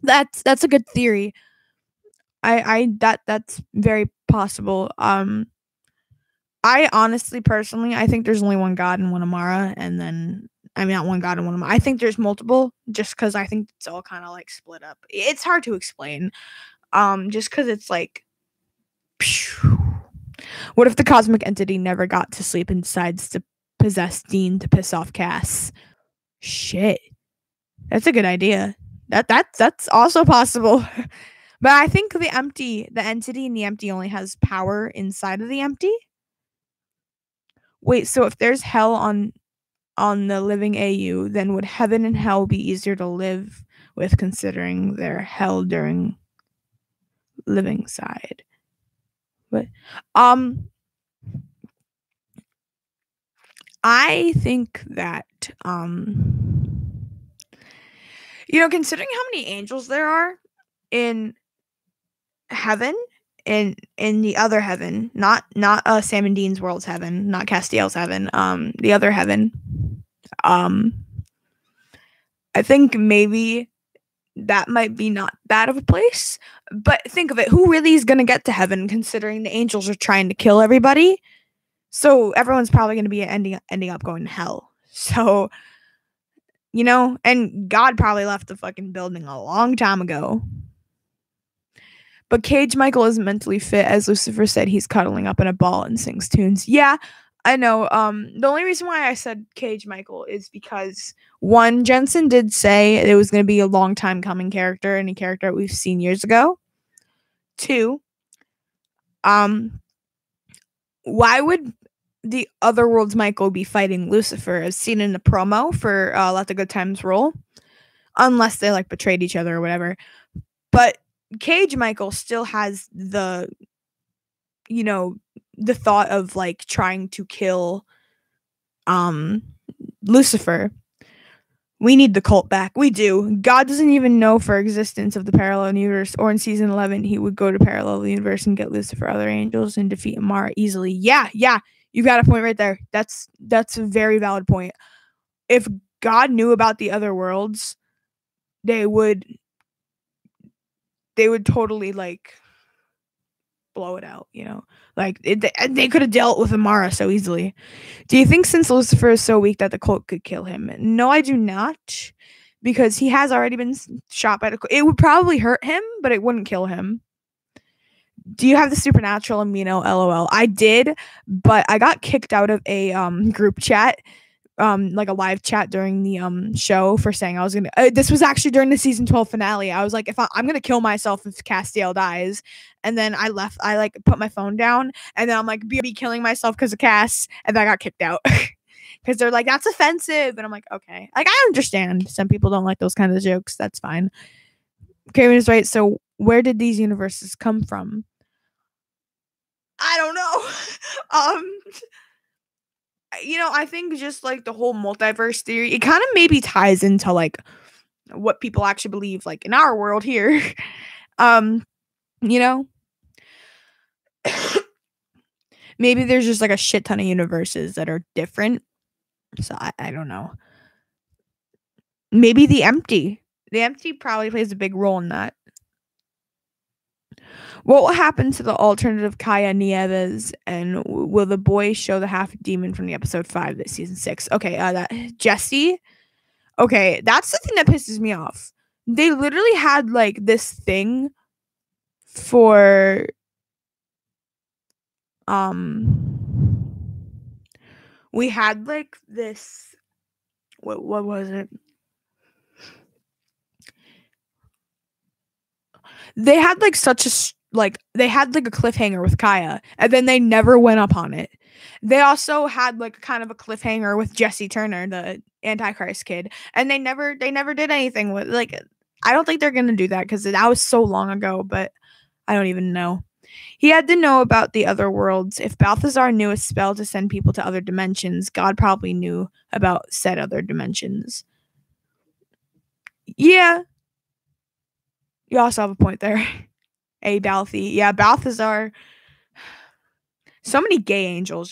That's a good theory. That's very possible. I honestly, personally, I think there's only one God and one Amara, and then not one God and one Amara. I think there's multiple, just because I think it's all kind of like split up. It's hard to explain. Just because it's like, phew. What if the cosmic entity never got to sleep and decides to possess Dean to piss off Cass? Shit, that's a good idea. That's also possible. But I think the entity in the empty only has power inside of the empty. Wait, so if there's hell on the living AU, then would heaven and hell be easier to live with, considering they're hell during living side? But I think that considering how many angels there are in heaven, in the other heaven, not Sam and Dean's world's heaven, not Castiel's heaven, the other heaven, I think maybe that might be not bad of a place. But think of it, who really is going to get to heaven, considering the angels are trying to kill everybody? So everyone's probably going to be ending up going to hell. So, and God probably left the fucking building a long time ago. But Cage Michael is mentally fit. As Lucifer said, he's cuddling up in a ball and sings tunes. Yeah, I know. The only reason why I said Cage Michael is because, one, Jensen did say it was going to be a long time coming character, and a character that we've seen years ago. 2, why would the other world's Michael be fighting Lucifer, as seen in the promo for Let the Good Times Roll? Unless they like betrayed each other or whatever. But Cage Michael still has the thought of like trying to kill Lucifer. We need the cult back. We do. God doesn't even know for existence of the parallel universe, or in season 11 he would go to parallel universe and get Lucifer, other angels, and defeat Amara easily. Yeah, you've got a point right there. That's a very valid point. If God knew about the other worlds, they would totally like blow it out, Like, they could have dealt with Amara so easily. Do you think since Lucifer is so weak that the cult could kill him? No, I do not. Because he has already been shot by the cult. It would probably hurt him, but it wouldn't kill him. Do you have the supernatural amino? LOL. I did, but I got kicked out of a group chat, like a live chat during the show for saying I was gonna. This was actually during the season 12 finale. I was like, if I'm gonna kill myself if Castiel dies, and then I left. I like put my phone down, and then I'm like, be killing myself because of Cass, and then I got kicked out because they're like, that's offensive, and I'm like, okay, like I understand some people don't like those kind of jokes. That's fine. Kevin is right. So where did these universes come from? I don't know. I think just like the whole multiverse theory, it kind of maybe ties into like what people actually believe, like in our world here. you know, maybe there's just like a shit ton of universes that are different. So I don't know. Maybe the empty probably plays a big role in that. What will happen to the alternative Kaya Nieves, and will the boy show the half demon from the episode 5 this season 6? Okay, that Jesse. Okay, that's the thing that pisses me off. They literally had like this thing for we had like this what was it? They had like such a they had like a cliffhanger with Kaya, and then they never went up on it. They also had like kind of a cliffhanger with Jesse Turner, the Antichrist kid, and they never did anything with like. I don't think they're gonna do that because that was so long ago, but I don't even know. He had to know about the other worlds. If Balthazar knew a spell to send people to other dimensions, God probably knew about said other dimensions. Yeah. You also have a point there. Hey, Balthy. Yeah, Balthazar. So many gay angels,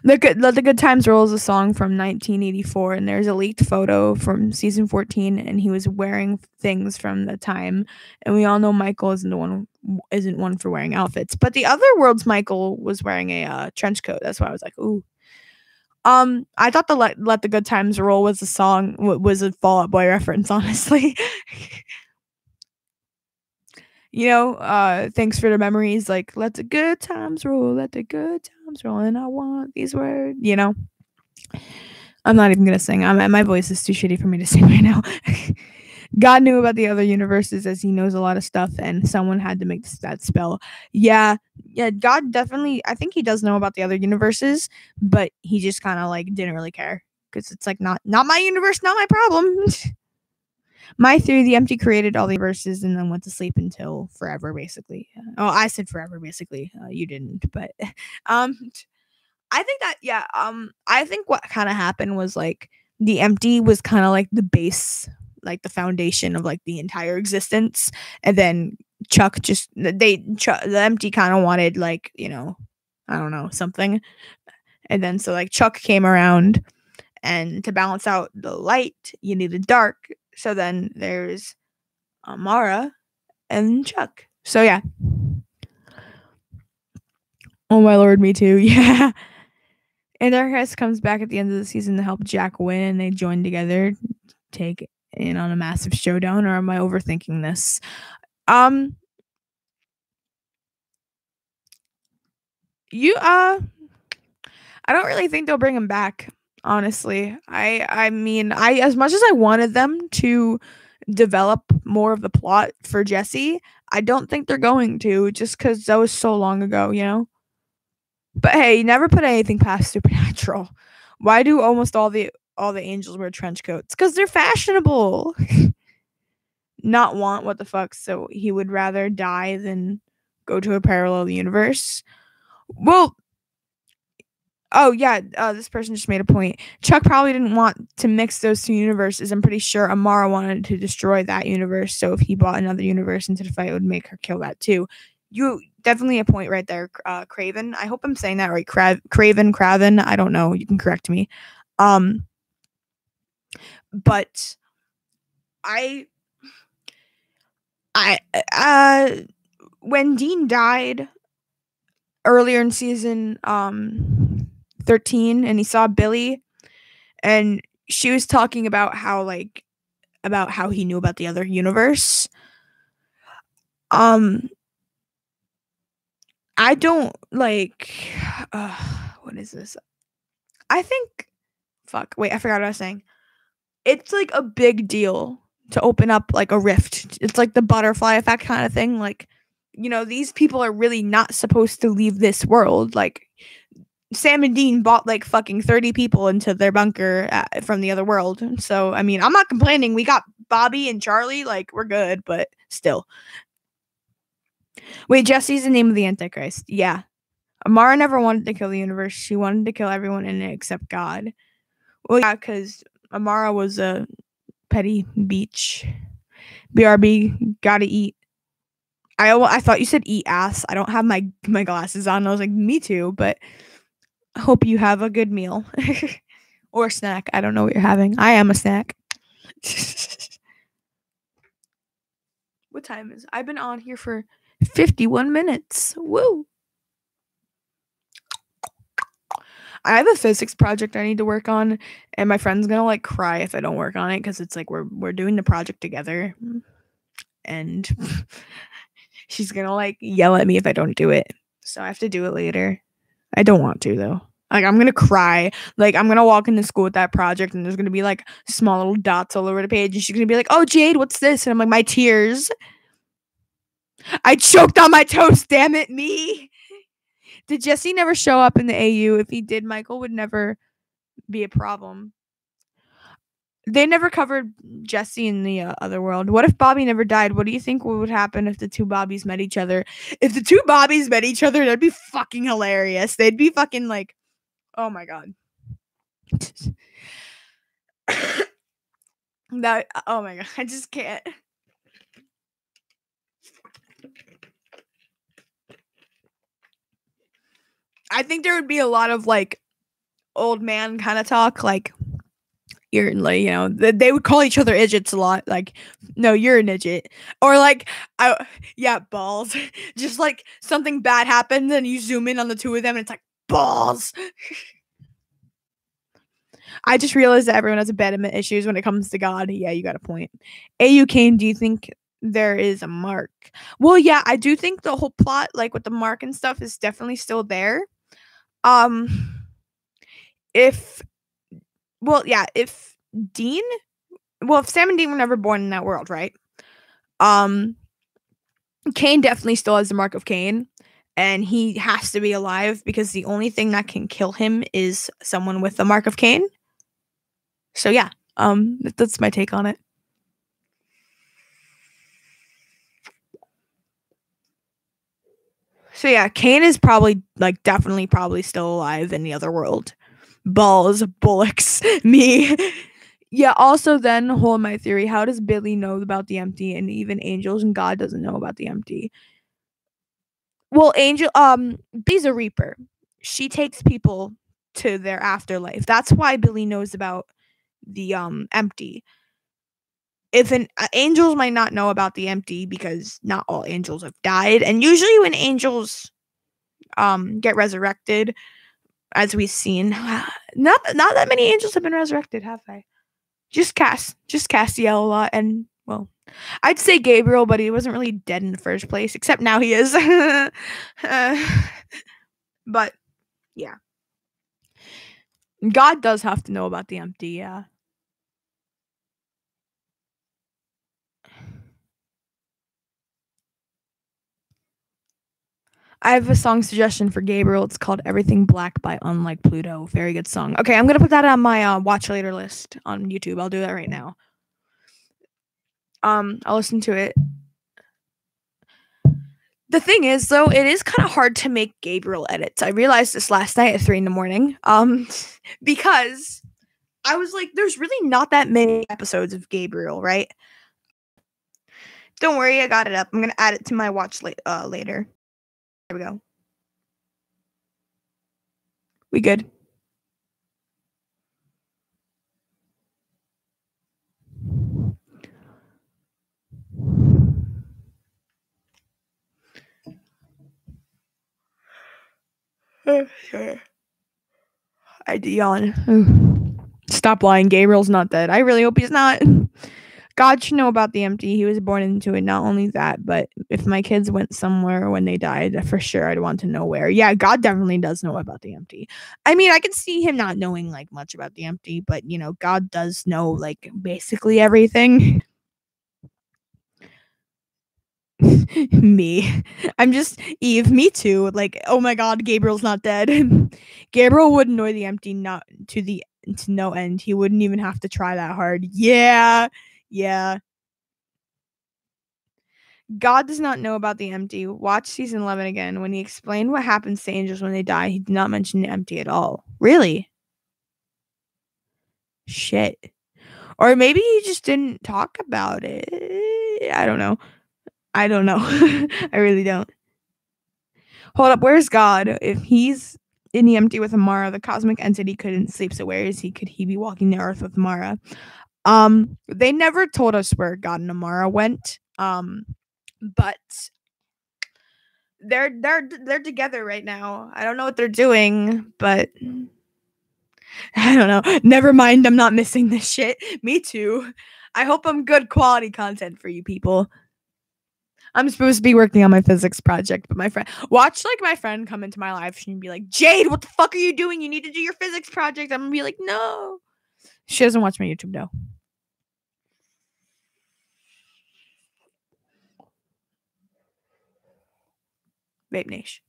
The Good Times Roll is a song from 1984, and there's a leaked photo from season 14, and he was wearing things from the time. And we all know Michael isn't one for wearing outfits, but the other world's Michael was wearing a trench coat. That's why I was like, ooh. I thought the Let the Good Times Roll was a song, was a Fall Out Boy reference, honestly. Thanks for the memories, like, let the good times roll, and I want these words, I'm not even gonna sing. My voice is too shitty for me to sing right now. God knew about the other universes, as he knows a lot of stuff, and someone had to make that spell. Yeah, God definitely, I think he does know about the other universes, but he just kind of like didn't really care, because it's like not my universe, not my problem. My theory, the empty created all the universes and then went to sleep until forever, basically. Oh, I said forever, basically. You didn't, but I think that, yeah, I think what kind of happened was like the empty was kind of like the base, like the foundation of like the entire existence, and then Chuck the empty kind of wanted like, I don't know, something, and then so like Chuck came around, and to balance out the light, you needed dark. So then there's Amara and Chuck. So yeah. Oh my lord, me too. Yeah. And Darkness comes back at the end of the season to help Jack win, and they join together to take in on a massive showdown. Or am I overthinking this? I don't really think they'll bring him back, honestly. I mean, as much as I wanted them to develop more of the plot for Jesse, I don't think they're going to, just because that was so long ago. But hey, you never put anything past Supernatural. Why do almost all the angels wear trench coats? Because they're fashionable. Not want what the fuck, so he would rather die than go to a parallel universe. Well, oh yeah, this person just made a point. Chuck probably didn't want to mix those two universes. I'm pretty sure Amara wanted to destroy that universe, so if he brought another universe into the fight, it would make her kill that too. You definitely a point right there, Craven. I hope I'm saying that right. Craven. I don't know. You can correct me. But I when Dean died earlier in season 13 and he saw Billy and she was talking about how he knew about the other universe. I don't what is this? I think wait, I forgot what I was saying. It's like a big deal to open up like a rift. It's like the butterfly effect kind of thing. Like, these people are really not supposed to leave this world. Like, Sam and Dean bought like fucking 30 people into their bunker from the other world. So, I mean, I'm not complaining. We got Bobby and Charlie. Like, we're good, but still. Wait, Jesse's the name of the Antichrist. Yeah. Amara never wanted to kill the universe. She wanted to kill everyone in it except God. Well, yeah, because Amara was a petty beach. BRB, gotta eat. I thought you said eat ass. I don't have my glasses on. I was like, me too, but I hope you have a good meal. Or snack. I don't know what you're having. I am a snack. What time is it? I've been on here for 51 minutes. Woo! I have a physics project I need to work on, and my friend's gonna like cry if I don't work on it because it's like we're doing the project together, and she's gonna like yell at me if I don't do it. So I have to do it later. I don't want to though. Like I'm gonna cry. Like I'm gonna walk into school with that project, and there's gonna be like small little dots all over the page, and she's gonna be like, "Oh, Jade, what's this?" And I'm like, "My tears. I choked on my toast. Damn it, me." Did Jesse never show up in the AU? If he did, Michael would never be a problem. They never covered Jesse in the other world. What if Bobby never died? What do you think would happen if the two Bobbies met each other? If the two Bobbies met each other, that'd be fucking hilarious. They'd be fucking like, oh my god. Oh my god, I just can't. I think there would be a lot of like old man kind of talk, like you're like, they would call each other idiots a lot, like, no, you're an idiot, or like, yeah, balls. Just like something bad happens and you zoom in on the two of them and it's like balls. I just realized that everyone has abandonment issues when it comes to God. Yeah, you got a point. AU Kane, do you think there is a mark? Well, yeah, I do think the whole plot, like with the mark and stuff, is definitely still there. If Dean, if Sam and Dean were never born in that world, right? Cain definitely still has the mark of Cain, and he has to be alive because the only thing that can kill him is someone with the mark of Cain. So yeah, that's my take on it. So yeah, Cain is probably definitely still alive in the other world. Balls, bullocks, me. Yeah, also then, hold my theory, how does Billy know about the empty and even angels and God doesn't know about the empty? Well, Billy's a reaper. She takes people to their afterlife. That's why Billy knows about the empty. If angels might not know about the empty because not all angels have died, and usually when angels get resurrected, as we've seen, not that many angels have been resurrected, have they? Just Castiel a lot, and well, I'd say Gabriel, but he wasn't really dead in the first place, except now he is. But yeah, God does have to know about the empty, yeah. I have a song suggestion for Gabriel. It's called Everything Black by Unlike Pluto. Very good song. Okay, I'm going to put that on my watch later list on YouTube. I'll do that right now. I'll listen to it. The thing is, though, it is kind of hard to make Gabriel edits. I realized this last night at 3 a.m. Because I was like, there's really not that many episodes of Gabriel, right? Don't worry, I got it up. I'm going to add it to my watch later. There we go. We good? Sorry. I had to yawn. Stop lying. Gabriel's not dead. I really hope he's not. God should know about the empty. He was born into it. Not only that, but if my kids went somewhere when they died, for sure I'd want to know where. Yeah, God definitely does know about the empty. I mean, I can see him not knowing like much about the empty, but you know, God does know like basically everything. Me. I'm just Eve. Me too. Like, oh my God, Gabriel's not dead. Gabriel would annoy the empty not to no end. He wouldn't even have to try that hard. Yeah. Yeah. God does not know about the empty. Watch season 11 again. When he explained what happens to angels when they die, he did not mention the empty at all. Really? Shit. Or maybe he just didn't talk about it. I don't know. I don't know. I really don't. Hold up, where's God? If he's in the empty with Amara, the cosmic entity couldn't sleep, so where is he? Could he be walking the earth with Amara? They never told us where God and Amara went. But they're together right now. I don't know what they're doing, but I don't know. Never mind, I'm not missing this shit. Me too. I hope I'm good quality content for you people. I'm supposed to be working on my physics project, but my friend my friend come into my live stream and be like, Jade, what the fuck are you doing? You need to do your physics project. I'm gonna be like, no. She doesn't watch my YouTube though. Vape Nation.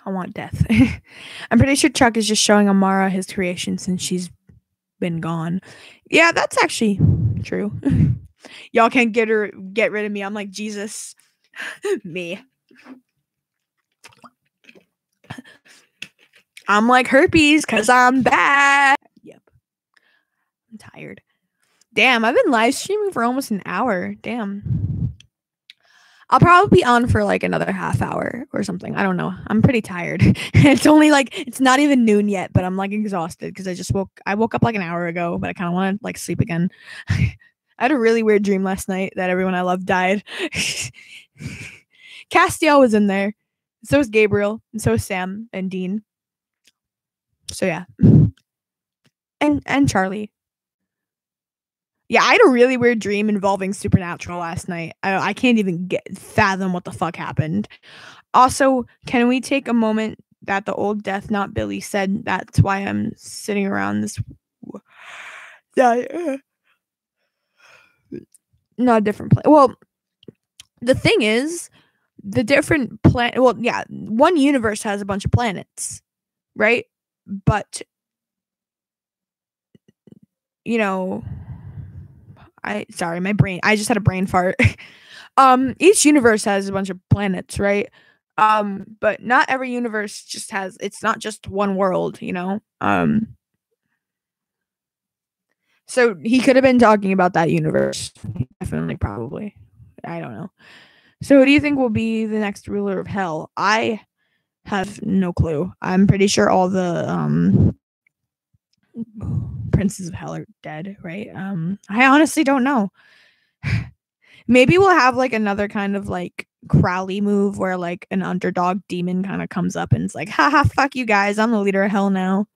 I want death. I'm pretty sure Chuck is just showing Amara his creation since she's been gone. Yeah, that's actually true. Y'all can't get rid of me. I'm like Jesus. Me. I'm like herpes because I'm bad. Yep. I'm tired. Damn, I've been live streaming for almost an hour. Damn. I'll probably be on for like another half hour or something. I don't know. I'm pretty tired. It's only like it's not even noon yet, but I'm like exhausted because I woke up like an hour ago, but I kind of want to like sleep again. I had a really weird dream last night that everyone I love died. Castiel was in there. So was Gabriel, and so was Sam and Dean. So yeah. And Charlie. Yeah, I had a really weird dream involving Supernatural last night. I can't even fathom what the fuck happened. Also, can we take a moment that the old Death Not Billy said that's why I'm sitting around this not a different planet. Well, the thing is, the different planet. Well, yeah, one universe has a bunch of planets, right? But you know, sorry, my brain. I just had a brain fart. Each universe has a bunch of planets, right? But not every universe just has. It's not just one world, you know. So he could have been talking about that universe. Definitely, probably. I don't know. So who do you think will be the next ruler of hell? I have no clue. I'm pretty sure all the princes of hell are dead, right? I honestly don't know. Maybe we'll have like another kind of like Crowley move where like an underdog demon kind of comes up and it's like, haha, fuck you guys, I'm the leader of hell now.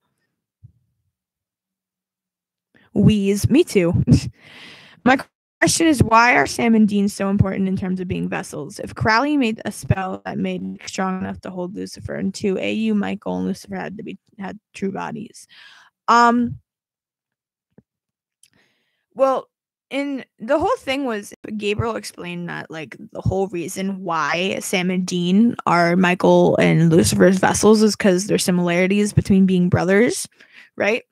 Wheeze, me too. My question is, why are Sam and Dean so important in terms of being vessels? If Crowley made a spell that made Nick strong enough to hold Lucifer, and two, AU, Michael, and Lucifer had true bodies. Well, in the whole thing was Gabriel explained that like the whole reason why Sam and Dean are Michael and Lucifer's vessels is because there's similarities between being brothers, right?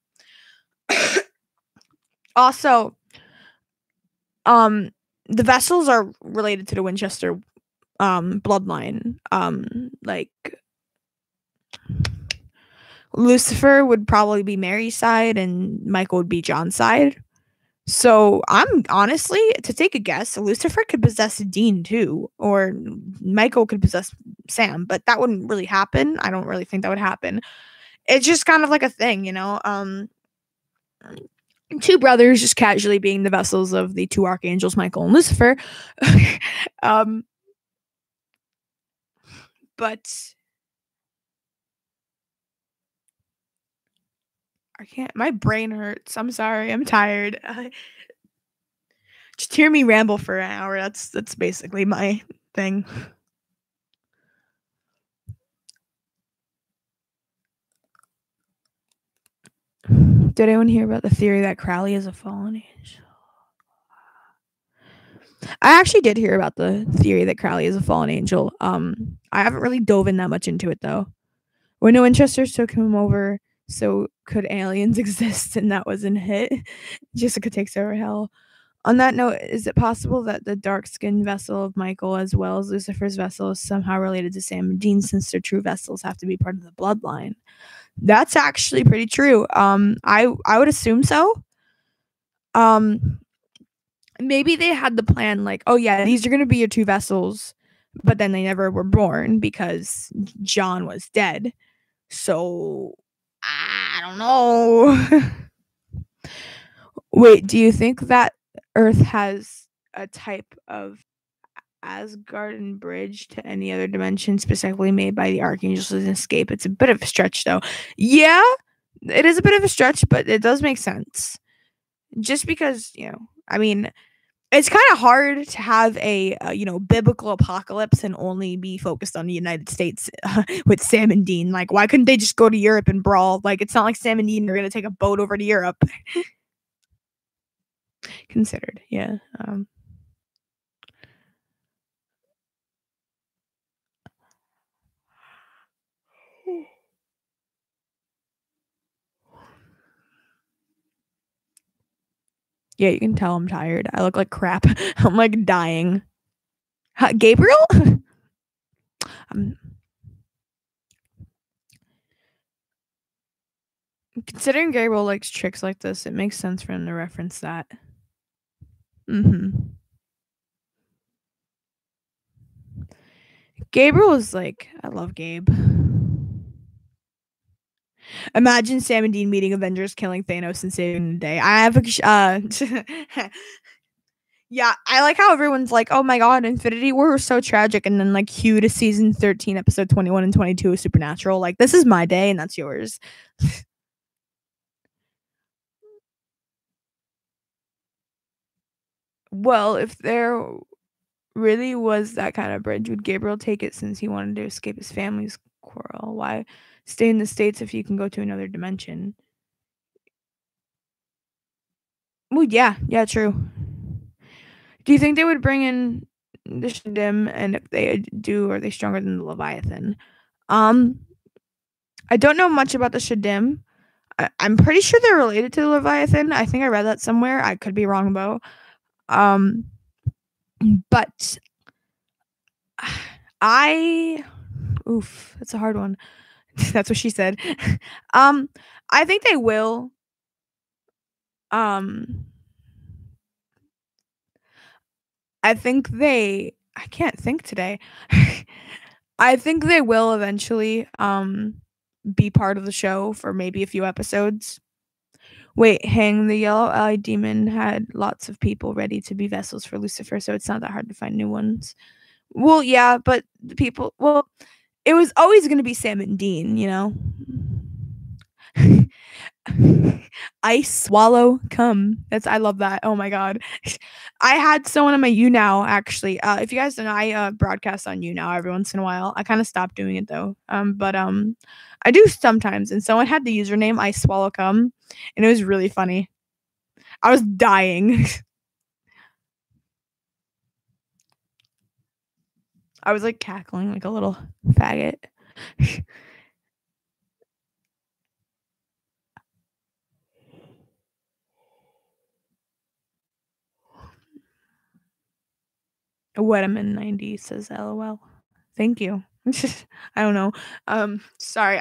Also, the vessels are related to the Winchester bloodline. Like Lucifer would probably be Mary's side and Michael would be John's side, So I'm honestly, to take a guess, Lucifer could possess Dean too, or Michael could possess Sam, but that wouldn't really happen. I don't really think that would happen. It's just kind of like a thing, you know. Two brothers just casually being the vessels of the two archangels, Michael and Lucifer. um, but I can't. My brain hurts. I'm sorry. I'm tired. Just hear me ramble for an hour. That's basically my thing. Did anyone hear about the theory that Crowley is a fallen angel? I actually did hear about the theory that Crowley is a fallen angel. I haven't really dove in that much into it though. When no Winchesters took him over, so could aliens exist, and that wasn't hit. Jessica takes over hell. On that note, is it possible that the dark-skinned vessel of Michael, as well as Lucifer's vessel, is somehow related to Sam and Dean, since their true vessels have to be part of the bloodline? That's actually pretty true. I would assume so. Maybe they had the plan like, oh yeah, these are gonna be your two vessels, but then they never were born because John was dead. So I don't know. Wait, do you think that Earth has a type of Asgardian bridge to any other dimension specifically made by the archangels to escape? It's a bit of a stretch though. Yeah, it is a bit of a stretch, but it does make sense. Just because, I mean, it's kind of hard to have a biblical apocalypse and only be focused on the United States with Sam and Dean. Like, why couldn't they just go to Europe and brawl? Like, it's not like Sam and Dean are gonna take a boat over to Europe. Considered, yeah. Yeah, you can tell I'm tired. I look like crap. I'm like dying. Gabriel? Considering Gabriel likes tricks like this, it makes sense for him to reference that. Gabriel is like, I love Gabe. Imagine Sam and Dean meeting Avengers, killing Thanos, and saving the day. I have yeah, I like how everyone's like, oh my god, Infinity War was so tragic, and then like cue to season 13, episode 21 and 22 of Supernatural. Like, this is my day and that's yours. Well, if there really was that kind of bridge, would Gabriel take it since he wanted to escape his family's quarrel? Why stay in the States if you can go to another dimension? Well, yeah, true. Do you think they would bring in the Shaddim, and if they do, are they stronger than the Leviathan? I don't know much about the Shaddim. I'm pretty sure they're related to the Leviathan. I think I read that somewhere. I could be wrong though. But that's a hard one. That's what she said. I think they will. I think I can't think today. I think they will eventually be part of the show for maybe a few episodes. Wait, Hang the Yellow-Eyed Demon had lots of people ready to be vessels for Lucifer, so it's not that hard to find new ones. Well, yeah, but the people, it was always going to be Sam and Dean, you know? Ice swallow come. I love that. Oh my god. I had someone on my YouNow actually. If you guys don't know, I broadcast on YouNow every once in a while. I kind of stopped doing it though. But I do sometimes, and someone had the username Ice swallow come, and it was really funny. I was dying. I was like cackling like a little faggot. Wetterman 90 says LOL. Thank you. I don't know. Sorry,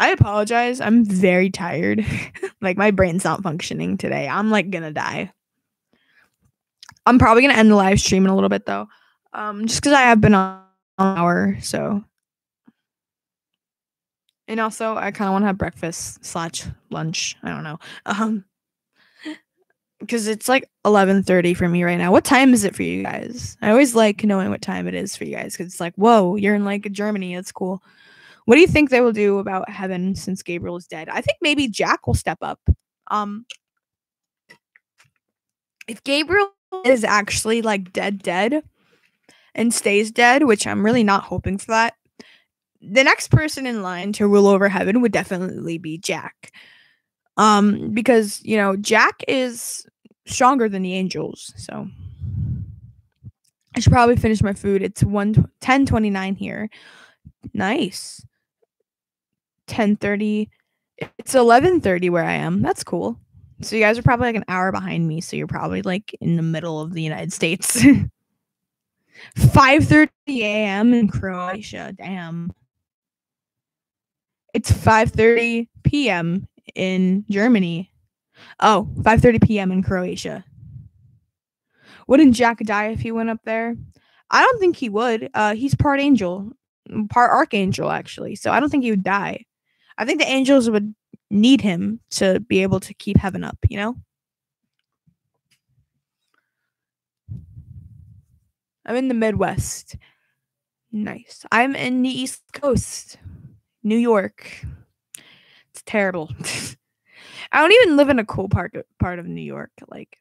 I apologize. I'm very tired. Like, my brain's not functioning today. I'm, like, gonna die. I'm probably gonna end the live stream in a little bit, though. Just because I have been on an hour, so. And also, I kind of want to have breakfast/lunch. I don't know. Because it's like 11:30 for me right now. What time is it for you guys? I always like knowing what time it is for you guys because it's like, whoa, you're in like Germany. That's cool. What do you think they will do about Heaven since Gabriel is dead? I think maybe Jack will step up. If Gabriel is actually like dead and stays dead, which I'm really not hoping for that, the next person in line to rule over Heaven would definitely be Jack. Because, you know, Jack is stronger than the angels, so I should probably finish my food. It's 10:29 here. Nice. 10:30. It's 11:30 where I am. That's cool. So you guys are probably like an hour behind me, so you're probably like in the middle of the United States. 5:30 a.m. in Croatia. Damn. It's 5:30 p.m. in Germany. Oh, 5:30 p.m. in Croatia. Wouldn't Jack die if he went up there? I don't think he would. He's part angel, part archangel, actually. So I don't think he would die. I think the angels would need him to be able to keep Heaven up, you know? I'm in the Midwest. Nice. I'm in the East Coast. New York. It's terrible. I don't even live in a cool part of New York. Like,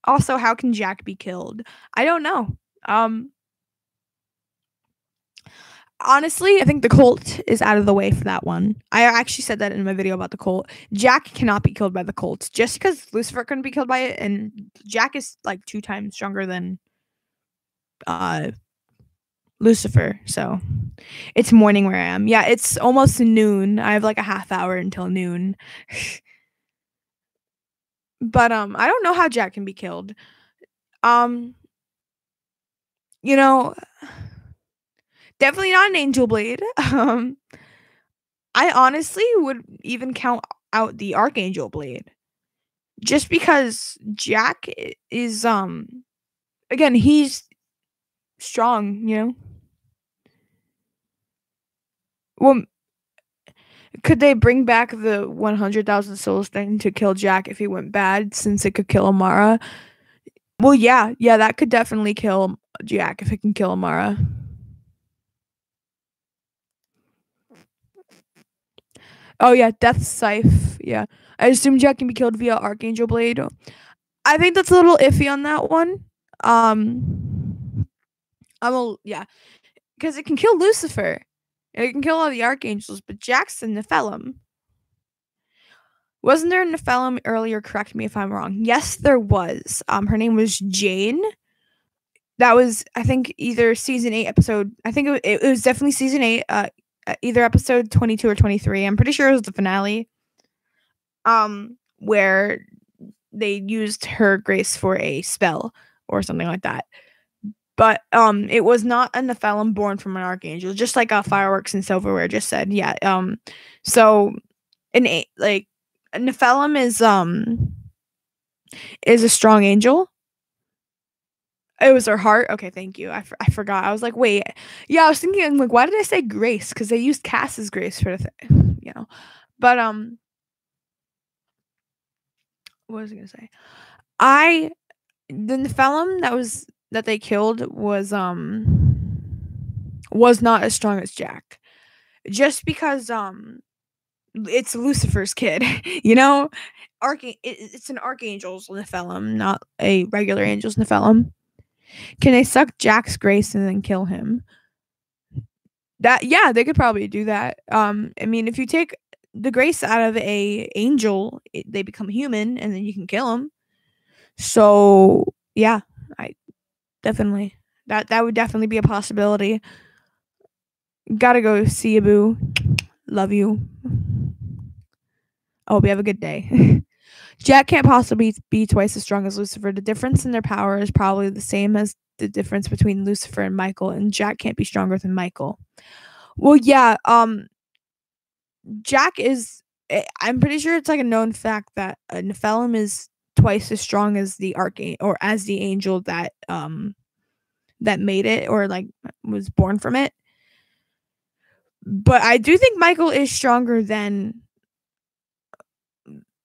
also, how can Jack be killed? I don't know. Honestly, I think the Colt is out of the way for that one. I actually said that in my video about the Colt. Jack cannot be killed by the Colt. Just because Lucifer couldn't be killed by it, and Jack is like 2 times stronger than Lucifer. So it's morning where I am. Yeah, it's almost noon. I have like a half hour until noon. But I don't know how Jack can be killed. You know, definitely not an angel blade. I honestly would even count out the archangel blade. Just because Jack is again, he's strong, you know. Well, could they bring back the 100,000 souls thing to kill Jack if he went bad, since it could kill Amara? Well, yeah, that could definitely kill Jack if it can kill Amara. Oh yeah, Death Scythe. Yeah, I assume Jack can be killed via Archangel Blade. I think that's a little iffy on that one. Yeah, because it can kill Lucifer. It can kill all the archangels, but Jack's a Nephilim. Wasn't there a Nephilim earlier? Correct me if I'm wrong. Yes, there was. Her name was Jane. That was, I think, either season 8 episode. I think it was definitely season 8. Either episode 22 or 23. I'm pretty sure it was the finale. Where they used her grace for a spell or something like that. But it was not a Nephilim born from an archangel, just like Fireworks and Silverware just said. Yeah. So a Nephilim is a strong angel. It was her heart. Okay, thank you. I forgot. I was like, wait. Yeah, I was thinking, I'm like, why did I say grace? Because they used Cass's grace for the thing, you know. But what was I gonna say? The Nephilim that they killed was not as strong as Jack. Just because it's Lucifer's kid, you know? It's an archangel's Nephilim, not a regular angel's Nephilim. Can they suck Jack's grace and then kill him? Yeah, they could probably do that. I mean, if you take the grace out of a angel, they become human, and then you can kill them. So yeah, I definitely that would definitely be a possibility. Gotta go see you, boo. Love you. I hope you have a good day. Jack can't possibly be twice as strong as Lucifer. The difference in their power is probably the same as the difference between Lucifer and Michael, and Jack can't be stronger than Michael. Well, yeah, Jack is. I'm pretty sure it's like a known fact that a Nephilim is twice as strong as the archangel or as the angel that made it or like was born from it. But I do think Michael is stronger than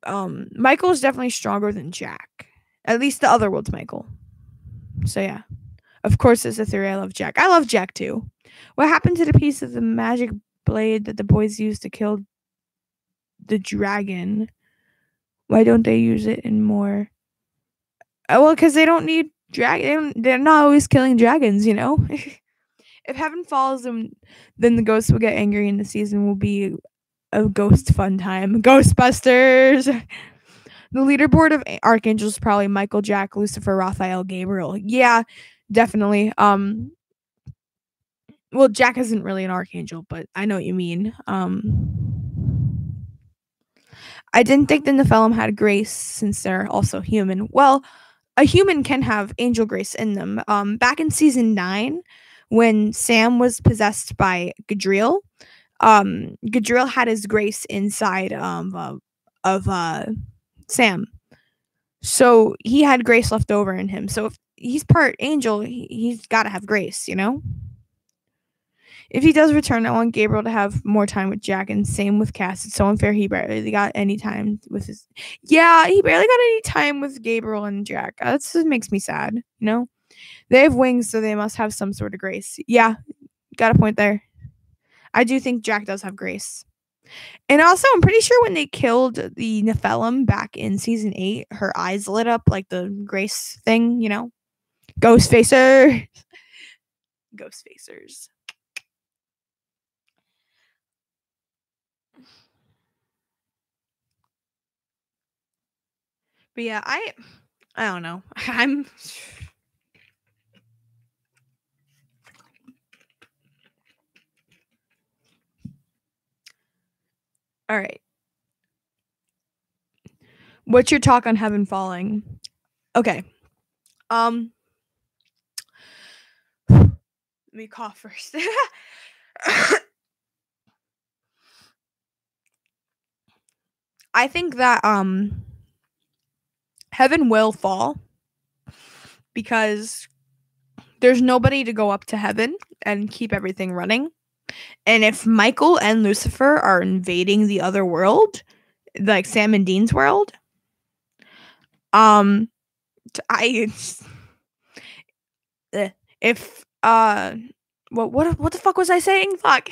Michael is definitely stronger than Jack. At least the other world's Michael. So yeah. Of course, as a theory, I love Jack. I love Jack too. What happened to the piece of the magic blade that the boys used to kill the dragon? Why don't they use it in more? Well, because they don't need dragon. They're not always killing dragons, you know. If heaven falls, then the ghosts will get angry, and the season will be a ghost fun time. Ghostbusters. The leaderboard of archangels is probably Michael, Jack, Lucifer, Raphael, Gabriel. Yeah, definitely. Well, Jack isn't really an archangel, but I know what you mean. I didn't think the Nephilim had grace since they're also human. Well, a human can have angel grace in them. Back in season 9, when Sam was possessed by Gadriel, Gadriel had his grace inside of Sam. So he had grace left over in him. So if he's part angel, he's got to have grace, you know? If he does return, I want Gabriel to have more time with Jack, and same with Cass. It's so unfair. He barely got any time with his. Yeah, he barely got any time with Gabriel and Jack. That just makes me sad. You know, they have wings, so they must have some sort of grace. Yeah, got a point there. I do think Jack does have grace. And also, I'm pretty sure when they killed the Nephilim back in season 8, her eyes lit up like the grace thing. You know, ghost facers. Ghost facers. But yeah, I don't know. I'm all right. What's your talk on heaven falling? Okay. Let me cough first. I think that heaven will fall because there's nobody to go up to heaven and keep everything running. And if Michael and Lucifer are invading the other world, like Sam and Dean's world, what the fuck was I saying? Fuck.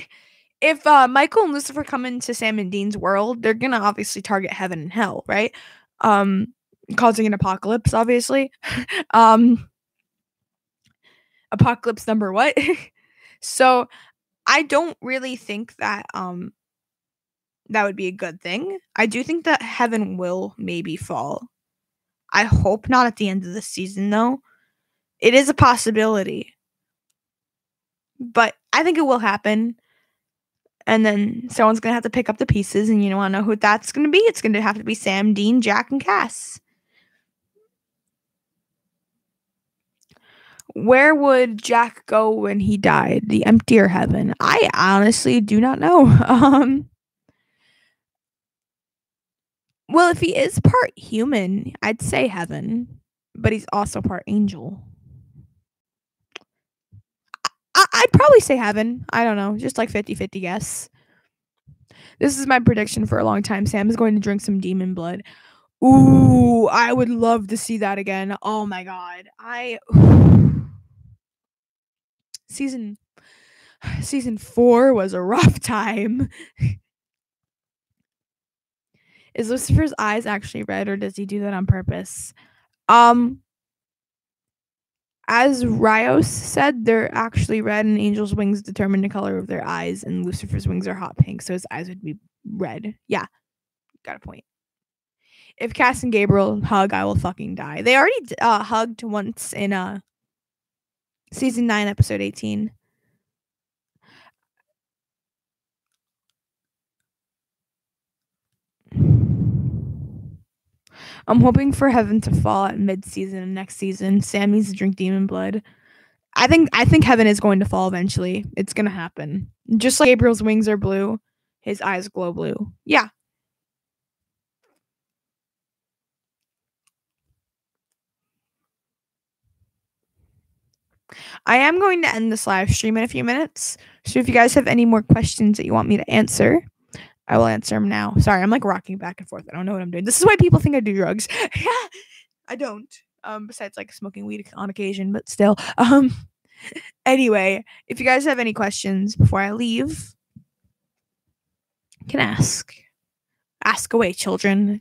If Michael and Lucifer come into Sam and Dean's world, they're gonna obviously target heaven and hell, right? Causing an apocalypse, obviously. Apocalypse number what? So I don't really think that that would be a good thing. I do think that heaven will maybe fall. I hope not at the end of the season, though. It is a possibility. But I think it will happen. And then someone's going to have to pick up the pieces. And you want to know who that's going to be? It's going to have to be Sam, Dean, Jack, and Cass. Where would Jack go when he died? The emptier heaven? I honestly do not know. Well, if he is part human, I'd say heaven. But he's also part angel. I'd probably say heaven. I don't know. Just like 50-50 guess. This is my prediction for a long time. Sam is going to drink some demon blood. Ooh, I would love to see that again. Oh my god. Season 4 was a rough time. Is Lucifer's eyes actually red, or does he do that on purpose? As Rios said, they're actually red, and Angel's wings determine the color of their eyes, and Lucifer's wings are hot pink, so his eyes would be red. Yeah, got a point. If Cass and Gabriel hug, I will fucking die. They already hugged once in season 9, episode 18. I'm hoping for heaven to fall at mid-season next season. Sam needs to drink demon blood. I think heaven is going to fall eventually. It's going to happen. Just like Gabriel's wings are blue, his eyes glow blue. Yeah. I am going to end this live stream in a few minutes. So if you guys have any more questions that you want me to answer, I will answer them now. Sorry, I'm like rocking back and forth. I don't know what I'm doing. This is why people think I do drugs. I don't. Besides like smoking weed on occasion, but still. Anyway, if you guys have any questions before I leave, you can ask. Ask away, children.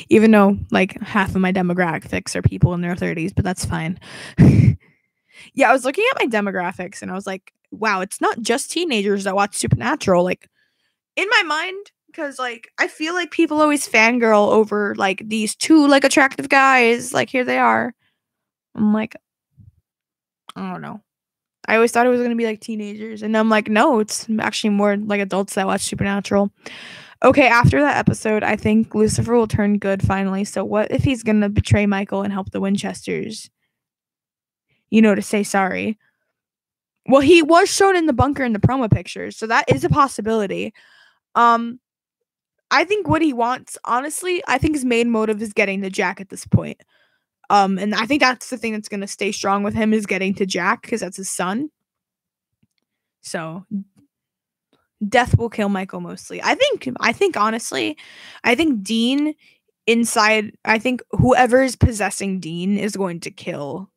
Even though like half of my demographics are people in their 30s, but that's fine. Yeah, I was looking at my demographics and I was like, wow, it's not just teenagers that watch Supernatural. Like in my mind, because like I feel like people always fangirl over like these two like attractive guys. Like here they are. I'm like, I don't know. I always thought it was gonna be like teenagers, and I'm like, no, it's actually more like adults that watch Supernatural. Okay, after that episode, I think Lucifer will turn good finally. So what if he's gonna betray Michael and help the Winchesters? You know, to say sorry. Well, he was shown in the bunker in the promo pictures, so that is a possibility. I think what he wants, honestly, I think his main motive is getting to Jack at this point. And I think that's the thing that's gonna stay strong with him is getting to Jack because that's his son. So death will kill Michael mostly. I think honestly, I think Dean inside. I think whoever is possessing Dean is going to kill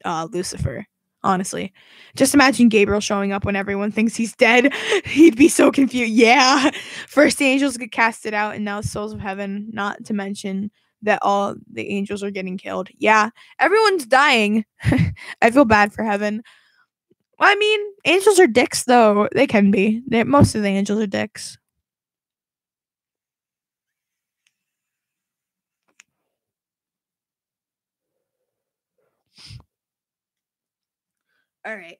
Lucifer. Honestly, just imagine Gabriel showing up when everyone thinks he's dead. He'd be so confused. Yeah, first the angels get casted out, and now souls of heaven. Not to mention that all the angels are getting killed. Yeah, everyone's dying. I feel bad for heaven. Well, I mean, angels are dicks, though. They can be. Most of the angels are dicks. All right.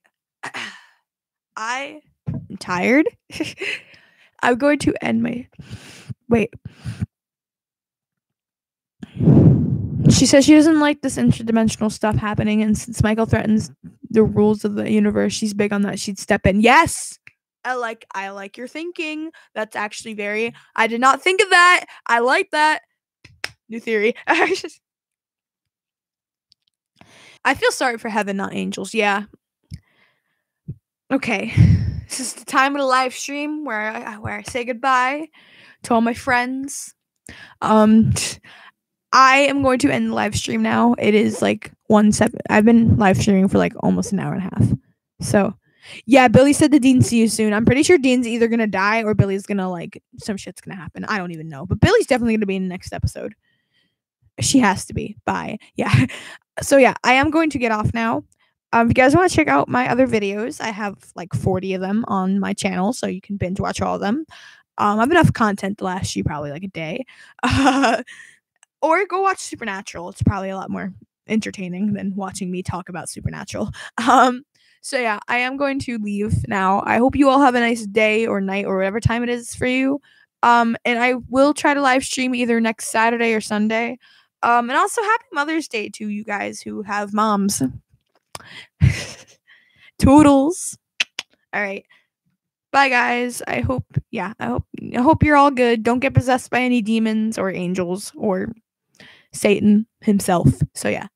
I am tired. I'm going to end my. Wait. She says she doesn't like this interdimensional stuff happening, and since Michael threatens the rules of the universe, she's big on that. She'd step in. Yes, I like your thinking. That's actually very. I did not think of that. I like that. New theory. I feel sorry for heaven, not angels. Yeah. Okay, this is the time of the live stream where I say goodbye to all my friends. I am going to end the live stream now. It is like 1-7. I've been live streaming for like almost an hour and a half. So, yeah, Billy said to Dean, see you soon. I'm pretty sure Dean's either going to die or Billy's going to like, some shit's going to happen. I don't even know. But Billy's definitely going to be in the next episode. She has to be. Bye. Yeah. So, yeah, I am going to get off now. If you guys want to check out my other videos, I have like 40 of them on my channel. So you can binge watch all of them. I have enough content to last you probably like a day. Or go watch Supernatural. It's probably a lot more entertaining than watching me talk about Supernatural. So yeah, I am going to leave now. I hope you all have a nice day or night or whatever time it is for you. And I will try to live stream either next Saturday or Sunday. And also happy Mother's Day to you guys who have moms. Toodles. All right. Bye guys. I hope you're all good. Don't get possessed by any demons or angels or Satan himself. So yeah.